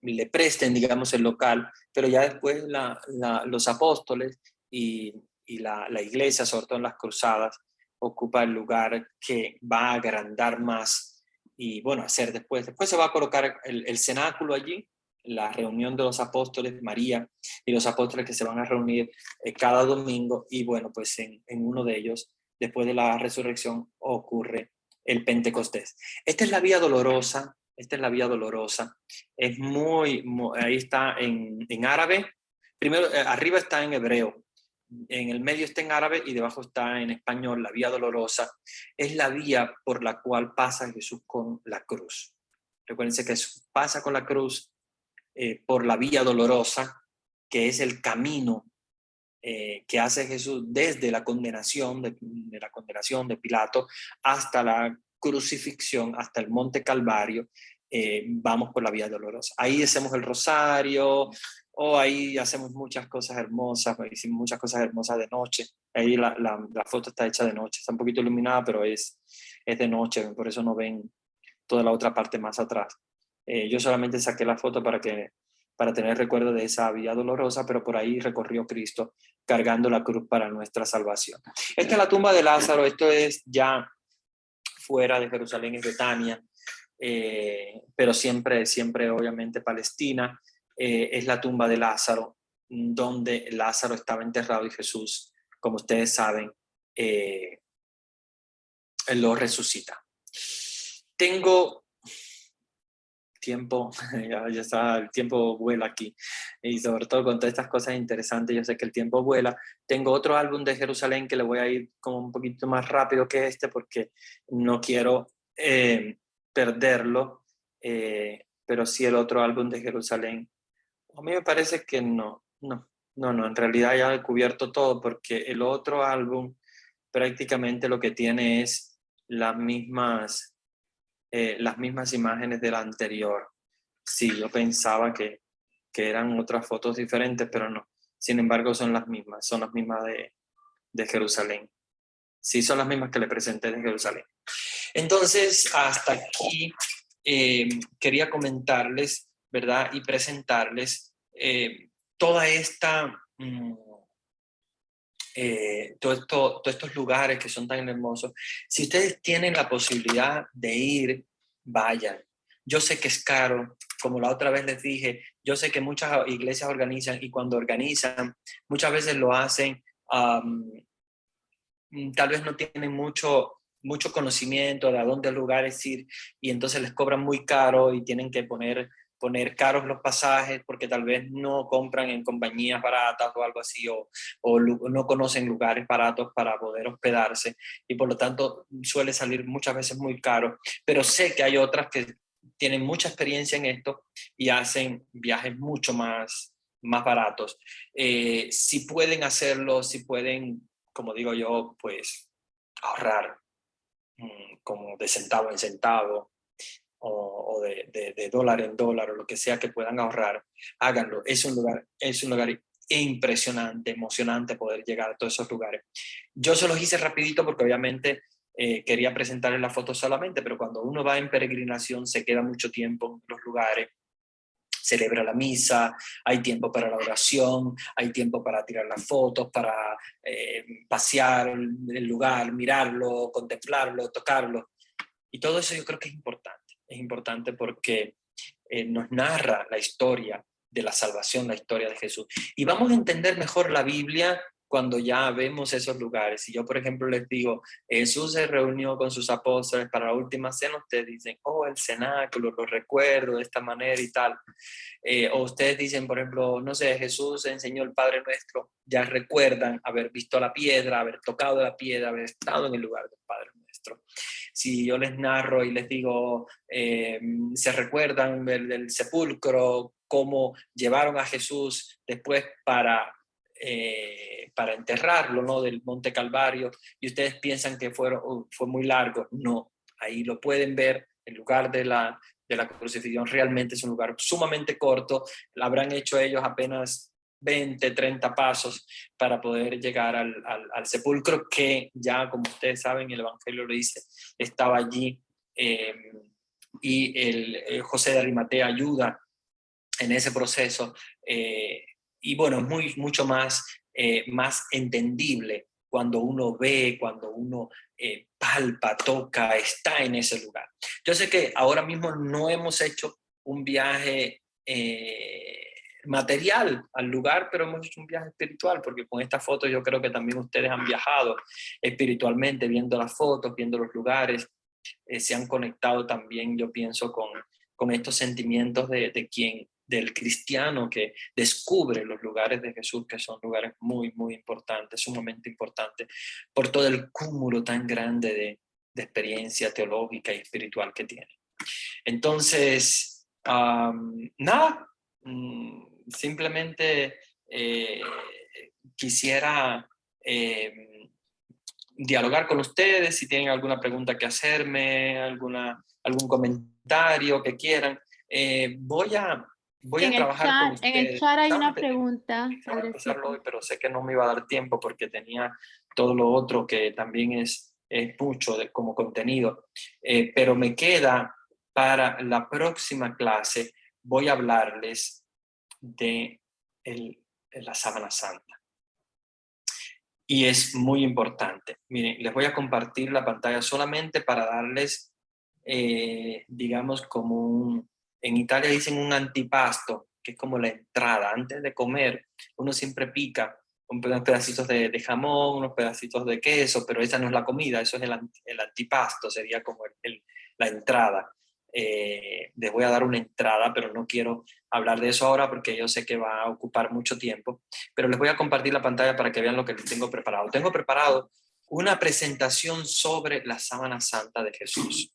le presten, digamos, el local, pero ya después los apóstoles y la iglesia, sobre todo en las cruzadas, ocupa el lugar que va a agrandar más y bueno, hacer después se va a colocar el cenáculo allí, la reunión de los apóstoles, María y los apóstoles que se van a reunir cada domingo, y bueno, pues en uno de ellos, después de la resurrección, ocurre el Pentecostés. Esta es la Vía Dolorosa, es ahí está en árabe, primero arriba está en hebreo, en el medio está en árabe y debajo está en español. La Vía Dolorosa es la vía por la cual pasa Jesús con la cruz. Recuérdense que Jesús pasa con la cruz por la Vía Dolorosa, que es el camino que hace Jesús desde la condenación de la condenación de Pilato hasta la crucifixión, hasta el Monte Calvario. Vamos por la Vía Dolorosa. Ahí hacemos el rosario, o ahí hacemos muchas cosas hermosas, hicimos muchas cosas hermosas de noche. Ahí la foto está hecha de noche, está un poquito iluminada, pero es de noche, por eso no ven toda la otra parte más atrás. Yo solamente saqué la foto para tener recuerdo de esa Vía Dolorosa, pero por ahí recorrió Cristo cargando la cruz para nuestra salvación. Esta es la tumba de Lázaro. Esto es ya fuera de Jerusalén, en Betania, pero siempre obviamente Palestina. Es la tumba de Lázaro, donde Lázaro estaba enterrado y Jesús, como ustedes saben, lo resucita. Tengo tiempo, ya está, el tiempo vuela aquí, y sobre todo con todas estas cosas interesantes, yo sé que el tiempo vuela. Tengo otro álbum de Jerusalén que le voy a ir como un poquito más rápido que este, porque no quiero perderlo, pero sí el otro álbum de Jerusalén. A mí me parece que no, en realidad ya he cubierto todo porque el otro álbum prácticamente lo que tiene es las mismas imágenes del anterior. Sí, yo pensaba que eran otras fotos diferentes, pero no. Sin embargo, son las mismas de Jerusalén. Sí, son las mismas que le presenté de Jerusalén. Entonces, hasta aquí quería comentarles, ¿verdad? Y presentarles toda esta, todos estos lugares que son tan hermosos. Si ustedes tienen la posibilidad de ir, vayan. Yo sé que es caro, como la otra vez les dije, yo sé que muchas iglesias organizan y cuando organizan, muchas veces lo hacen, tal vez no tienen mucho conocimiento de a dónde lugares ir y entonces les cobran muy caro y tienen que poner caros los pasajes porque tal vez no compran en compañías baratas o algo así o no conocen lugares baratos para poder hospedarse y por lo tanto suele salir muchas veces muy caro, pero sé que hay otras que tienen mucha experiencia en esto y hacen viajes mucho más baratos. Si pueden hacerlo, si pueden, como digo yo, pues ahorrar como de centavo en centavo o de dólar en dólar o lo que sea que puedan ahorrar, háganlo. Es un lugar impresionante, emocionante poder llegar a todos esos lugares. Yo se los hice rapidito porque obviamente quería presentarles la foto solamente, pero cuando uno va en peregrinación se queda mucho tiempo en los lugares, celebra la misa, hay tiempo para la oración, hay tiempo para tirar las fotos, para pasear el lugar, mirarlo, contemplarlo, tocarlo. Y todo eso yo creo que es importante. Es importante porque nos narra la historia de la salvación, la historia de Jesús. Y vamos a entender mejor la Biblia cuando ya vemos esos lugares. Si yo, por ejemplo, les digo, Jesús se reunió con sus apóstoles para la última cena, ustedes dicen, oh, el cenáculo, lo recuerdo de esta manera y tal. O ustedes dicen, por ejemplo, no sé, Jesús enseñó el Padre Nuestro, ya recuerdan haber visto la piedra, haber tocado la piedra, haber estado en el lugar del Padre Nuestro. Si yo les narro y les digo, se recuerdan del sepulcro, cómo llevaron a Jesús después para enterrarlo, ¿no? Del Monte Calvario, y ustedes piensan que fue muy largo. No, ahí lo pueden ver, el lugar de la crucifixión realmente es un lugar sumamente corto, lo habrán hecho ellos apenas 20, 30 pasos para poder llegar al sepulcro que ya, como ustedes saben, el Evangelio lo dice, estaba allí y José de Arimatea ayuda en ese proceso y bueno, mucho más entendible cuando uno ve, cuando uno palpa, toca, está en ese lugar. Yo sé que ahora mismo no hemos hecho un viaje material al lugar, pero hemos hecho un viaje espiritual, porque con esta foto yo creo que también ustedes han viajado espiritualmente, viendo las fotos, viendo los lugares, se han conectado también, yo pienso, con estos sentimientos del cristiano que descubre los lugares de Jesús, que son lugares muy importantes, sumamente importantes, por todo el cúmulo tan grande de experiencia teológica y espiritual que tiene. Entonces, nada, simplemente quisiera dialogar con ustedes, si tienen alguna pregunta que hacerme, algún comentario que quieran. Voy a trabajar con En el ustedes. chat hay Estaba una pregunta, pensaba empezarlo Andresito. hoy, pero sé que no me iba a dar tiempo porque tenía todo lo otro que también es mucho como contenido. Pero me queda para la próxima clase, voy a hablarles de la Sábana Santa. Y es muy importante. Miren, les voy a compartir la pantalla solamente para darles, digamos, en Italia dicen un antipasto, que es como la entrada. Antes de comer, uno siempre pica unos pedacitos de jamón, unos pedacitos de queso, pero esa no es la comida, eso es el antipasto, sería como la entrada. Les voy a dar una entrada, pero no quiero hablar de eso ahora porque yo sé que va a ocupar mucho tiempo, pero les voy a compartir la pantalla para que vean lo que les tengo preparado. Tengo preparado una presentación sobre la sábana santa de Jesús.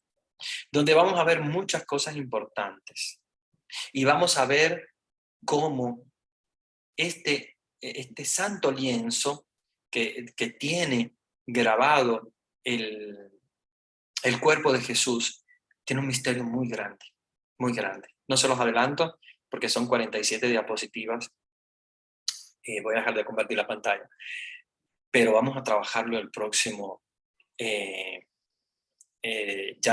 donde vamos a ver muchas cosas importantes y vamos a ver cómo este santo lienzo que tiene grabado el cuerpo de Jesús tiene un misterio muy grande, muy grande. No se los adelanto porque son 47 diapositivas. Voy a dejar de compartir la pantalla, pero vamos a trabajarlo el próximo, ya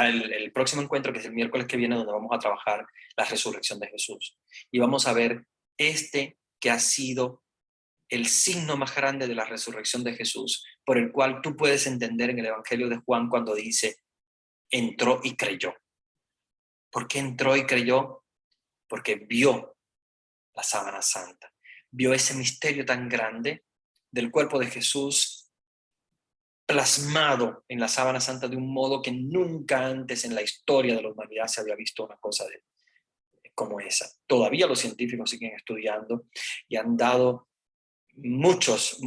el próximo encuentro, que es el miércoles que viene, donde vamos a trabajar la resurrección de Jesús. Y vamos a ver que ha sido el signo más grande de la resurrección de Jesús, por el cual tú puedes entender en el Evangelio de Juan cuando dice, entró y creyó. ¿Por qué entró y creyó? Porque vio la sábana santa, vio ese misterio tan grande del cuerpo de Jesús plasmado en la sábana santa de un modo que nunca antes en la historia de la humanidad se había visto una cosa como esa. Todavía los científicos siguen estudiando y han dado muchos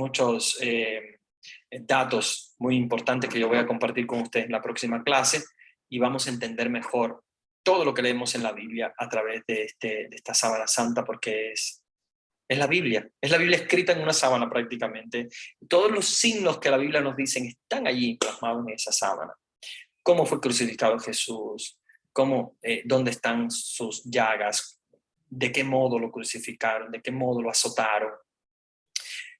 datos muy importantes que yo voy a compartir con ustedes en la próxima clase, y vamos a entender mejor todo lo que leemos en la Biblia a través de esta sábana santa, porque es la Biblia escrita en una sábana prácticamente. Todos los signos que la Biblia nos dicen están allí plasmados en esa sábana. Cómo fue crucificado Jesús, dónde están sus llagas, de qué modo lo crucificaron, de qué modo lo azotaron,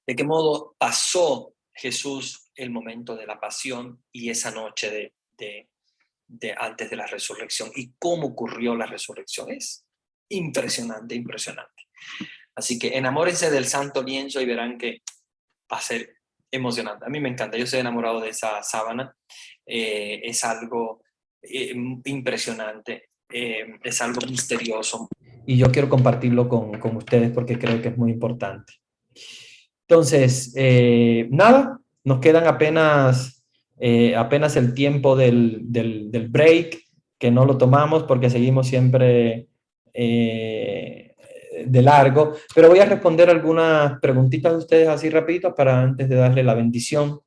de qué modo pasó Jesús el momento de la pasión y esa noche antes de la resurrección, y cómo ocurrió la resurrección. Es impresionante, impresionante. Así que enamórense del santo lienzo y verán que va a ser emocionante. A mí me encanta, yo estoy enamorado de esa sábana. Es algo impresionante, es algo misterioso. Y yo quiero compartirlo con ustedes porque creo que es muy importante. Entonces, nada, nos quedan apenas el tiempo del break, que no lo tomamos porque seguimos siempre de largo, pero voy a responder algunas preguntitas de ustedes así rapidito para antes de darle la bendición,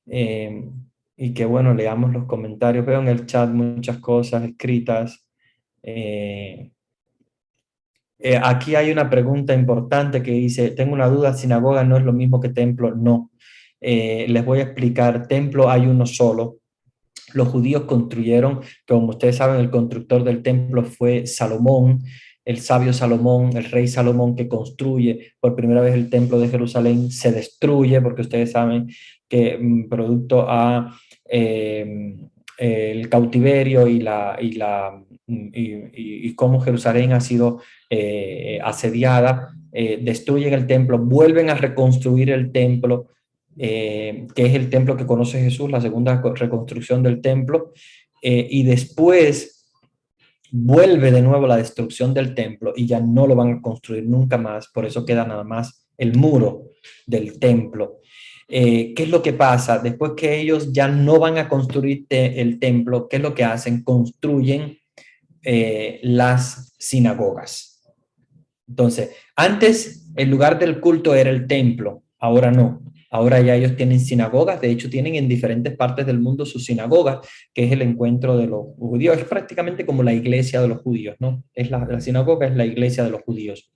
y que bueno, leamos los comentarios. Veo en el chat muchas cosas escritas. Aquí hay una pregunta importante que dice, tengo una duda, ¿sinagoga no es lo mismo que templo? No. Les voy a explicar, templo hay uno solo. Los judíos construyeron, como ustedes saben, el constructor del templo fue Salomón, el sabio Salomón, el rey Salomón, que construye por primera vez el templo de Jerusalén. Se destruye porque ustedes saben que producto a el cautiverio y cómo Jerusalén ha sido asediada, destruyen el templo, vuelven a reconstruir el templo, que es el templo que conoce Jesús, la segunda reconstrucción del templo, y después vuelve de nuevo la destrucción del templo y ya no lo van a construir nunca más. Por eso queda nada más el muro del templo. ¿Qué es lo que pasa? Después que ellos ya no van a construir el templo, ¿qué es lo que hacen? Construyen las sinagogas. Entonces, antes el lugar del culto era el templo, ahora no. Ahora ya ellos tienen sinagogas, de hecho tienen en diferentes partes del mundo sus sinagogas, que es el encuentro de los judíos. Es prácticamente como la iglesia de los judíos, ¿no? La sinagoga es la iglesia de los judíos.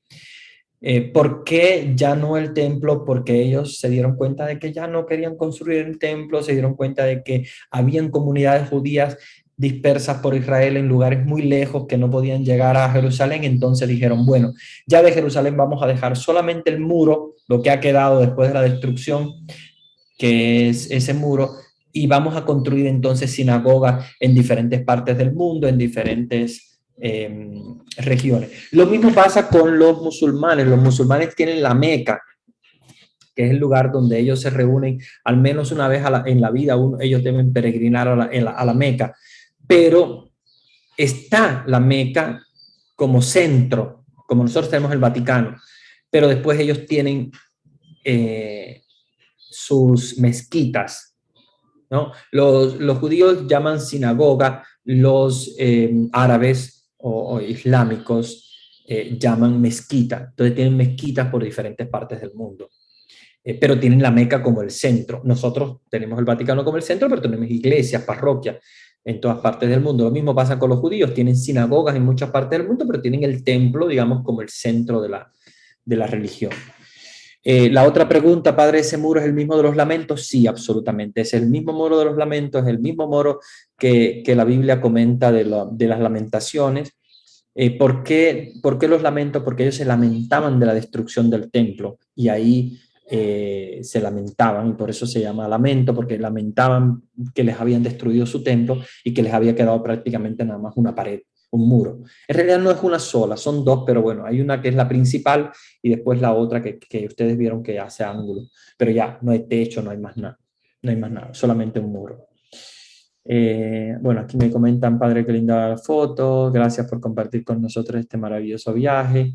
¿Por qué ya no el templo? Porque ellos se dieron cuenta de que ya no querían construir el templo, se dieron cuenta de que habían comunidades judías dispersas por Israel en lugares muy lejos que no podían llegar a Jerusalén. Entonces dijeron, bueno, ya de Jerusalén vamos a dejar solamente el muro, lo que ha quedado después de la destrucción, que es ese muro, y vamos a construir entonces sinagogas en diferentes partes del mundo, en diferentes regiones. Lo mismo pasa con los musulmanes. Los musulmanes tienen la Meca, que es el lugar donde ellos se reúnen al menos una vez en la vida. Ellos deben peregrinar a la Meca, pero está la Meca como centro, como nosotros tenemos el Vaticano, pero después ellos tienen sus mezquitas, ¿no? Los judíos llaman sinagoga, los árabes o islámicos llaman mezquita. Entonces tienen mezquitas por diferentes partes del mundo, pero tienen la Meca como el centro. Nosotros tenemos el Vaticano como el centro, pero tenemos iglesias, parroquias en todas partes del mundo. Lo mismo pasa con los judíos, tienen sinagogas en muchas partes del mundo, pero tienen el templo, digamos, como el centro de la religión. La otra pregunta, padre, ¿ese muro es el mismo de los lamentos? Sí, absolutamente. Es el mismo muro de los lamentos, es el mismo muro que la Biblia comenta de las lamentaciones. ¿Por qué los lamentos? Porque ellos se lamentaban de la destrucción del templo y ahí se lamentaban y por eso se llama lamento, porque lamentaban que les habían destruido su templo y que les había quedado prácticamente nada más una pared, un muro. En realidad no es una sola, son dos, pero bueno, hay una que es la principal y después la otra que ustedes vieron que hace ángulo, pero ya no hay techo, no hay más nada, no hay más nada, solamente un muro. Bueno, aquí me comentan, padre, qué linda foto, gracias por compartir con nosotros este maravilloso viaje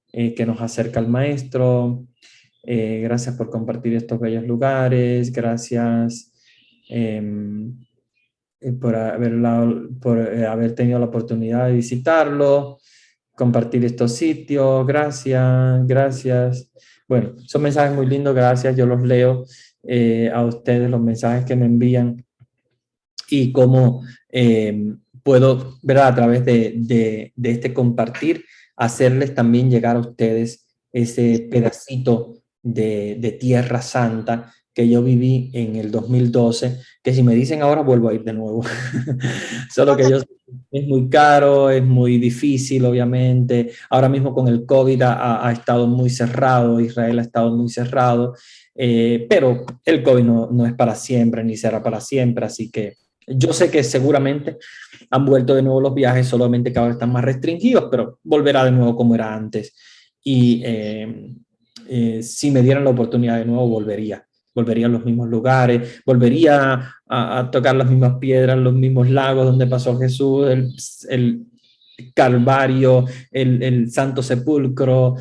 que nos acerca al maestro, gracias por compartir estos bellos lugares, gracias por haber tenido la oportunidad de visitarlo, compartir estos sitios, gracias, gracias. Bueno, son mensajes muy lindos, gracias, yo los leo a ustedes, los mensajes que me envían y cómo puedo, ¿verdad? A través de este compartir, hacerles también llegar a ustedes ese pedacito de Tierra Santa que yo viví en el 2012, que si me dicen ahora vuelvo a ir de nuevo. Solo que yo es muy caro, es muy difícil, obviamente. Ahora mismo con el COVID ha estado muy cerrado, Israel ha estado muy cerrado, pero el COVID no es para siempre, ni será para siempre, así que yo sé que seguramente han vuelto de nuevo los viajes, solamente que ahora están más restringidos, pero volverá de nuevo como era antes. Y si me dieran la oportunidad de nuevo, volvería a los mismos lugares, volvería a tocar las mismas piedras, los mismos lagos donde pasó Jesús, el Calvario, el Santo Sepulcro,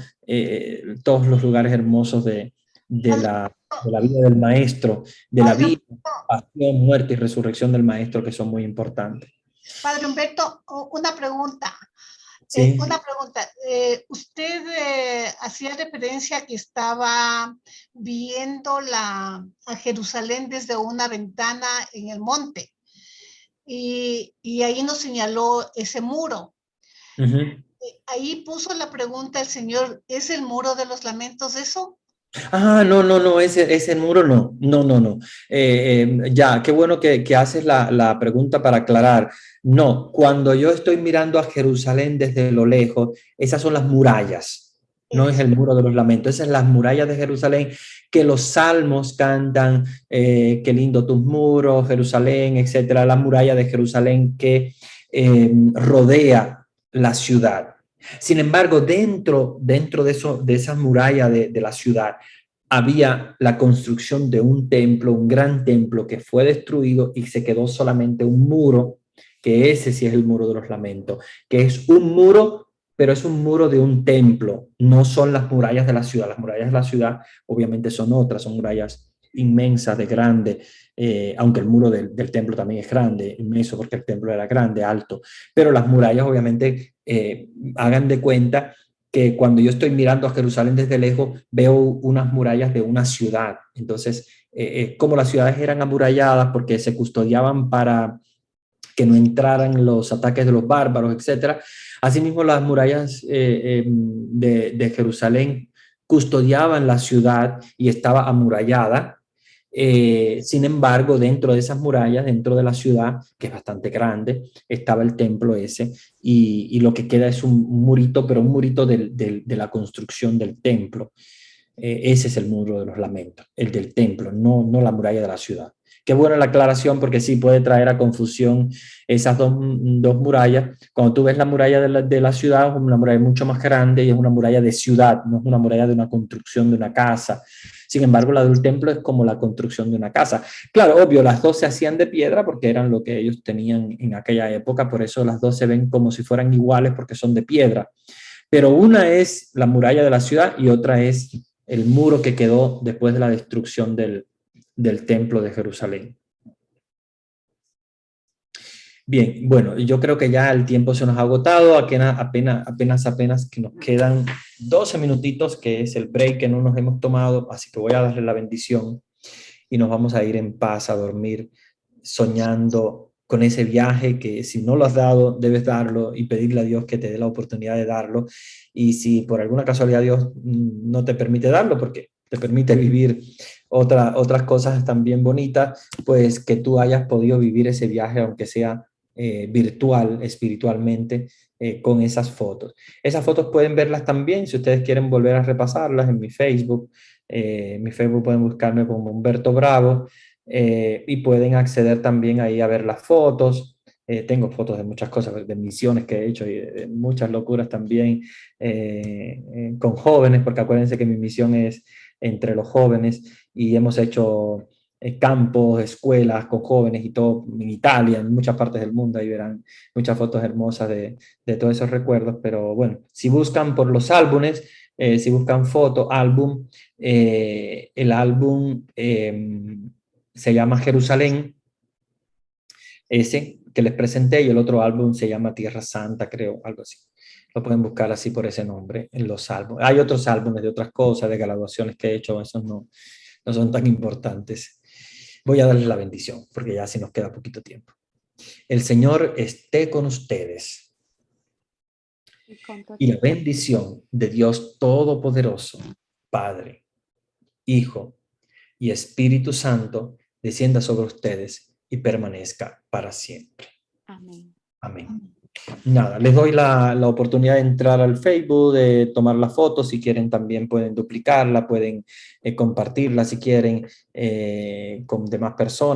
todos los lugares hermosos de, Padre, la, de la vida del Maestro, de la Padre, vida, pasión, muerte y resurrección del Maestro, que son muy importantes. Padre Humberto, una pregunta. Sí. Usted hacía referencia a que estaba viendo a Jerusalén desde una ventana en el monte y ahí nos señaló ese muro. Uh -huh. Ahí puso la pregunta el Señor, ¿es el muro de los lamentos eso? Ah, no, ese muro no. Ya, qué bueno que haces la pregunta para aclarar. No, cuando yo estoy mirando a Jerusalén desde lo lejos, esas son las murallas, no es Eso. el muro de los lamentos, esas son las murallas de Jerusalén que los salmos cantan, qué lindo tus muros, Jerusalén, etcétera, la muralla de Jerusalén que rodea la ciudad. Sin embargo, dentro de esa muralla de la ciudad, había la construcción de un templo, un gran templo que fue destruido y se quedó solamente un muro, que ese sí es el muro de los lamentos, que es un muro, pero es un muro de un templo, no son las murallas de la ciudad. Las murallas de la ciudad obviamente son otras, son murallas inmensas, de grande, aunque el muro del templo también es grande, inmenso porque el templo era grande, alto, pero las murallas obviamente hagan de cuenta que cuando yo estoy mirando a Jerusalén desde lejos, veo unas murallas de una ciudad. Entonces, como las ciudades eran amuralladas porque se custodiaban para que no entraran los ataques de los bárbaros, etcétera. Asimismo, las murallas de Jerusalén custodiaban la ciudad y estaba amurallada. Sin embargo, dentro de esas murallas, dentro de la ciudad, que es bastante grande, estaba el templo ese y lo que queda es un murito, pero un murito de la construcción del templo. Ese es el muro de los lamentos, el del templo, no la muralla de la ciudad. Qué buena la aclaración porque sí puede traer a confusión esas dos murallas. Cuando tú ves la muralla de la ciudad, es una muralla mucho más grande y es una muralla de ciudad, no es una muralla de una construcción de una casa. Sin embargo, la del templo es como la construcción de una casa. Claro, obvio, las dos se hacían de piedra porque eran lo que ellos tenían en aquella época, por eso las dos se ven como si fueran iguales porque son de piedra. Pero una es la muralla de la ciudad y otra es el muro que quedó después de la destrucción del templo de Jerusalén. Bien, bueno, yo creo que ya el tiempo se nos ha agotado, apenas que nos quedan 12 minutitos, que es el break que no nos hemos tomado, así que voy a darle la bendición y nos vamos a ir en paz a dormir, soñando con ese viaje, que si no lo has dado, debes darlo y pedirle a Dios que te dé la oportunidad de darlo. Y si por alguna casualidad Dios no te permite darlo, porque te permite vivir otras cosas también bonitas, pues que tú hayas podido vivir ese viaje, aunque sea virtual, espiritualmente, con esas fotos. Esas fotos pueden verlas también, si ustedes quieren volver a repasarlas en mi Facebook. Mi Facebook pueden buscarme como Humberto Bravo, y pueden acceder también ahí a ver las fotos. Tengo fotos de muchas cosas, de misiones que he hecho y de muchas locuras también con jóvenes, porque acuérdense que mi misión es entre los jóvenes y hemos hecho campos, escuelas con jóvenes y todo en Italia, en muchas partes del mundo. Ahí verán muchas fotos hermosas de todos esos recuerdos. Pero bueno, si buscan por los álbumes, si buscan foto, álbum, el álbum se llama Jerusalén, ese que les presenté, y el otro álbum se llama Tierra Santa, creo, algo así. Lo pueden buscar así por ese nombre en los álbumes. Hay otros álbumes de otras cosas, de graduaciones que he hecho, esos no son tan importantes. Voy a darles la bendición, porque ya así nos queda poquito tiempo. El Señor esté con ustedes. Y la bendición de Dios Todopoderoso, Padre, Hijo y Espíritu Santo, descienda sobre ustedes y permanezca para siempre. Amén. Amén. Nada, les doy la oportunidad de entrar al Facebook, de tomar la foto. Si quieren también pueden duplicarla, pueden compartirla si quieren con demás personas.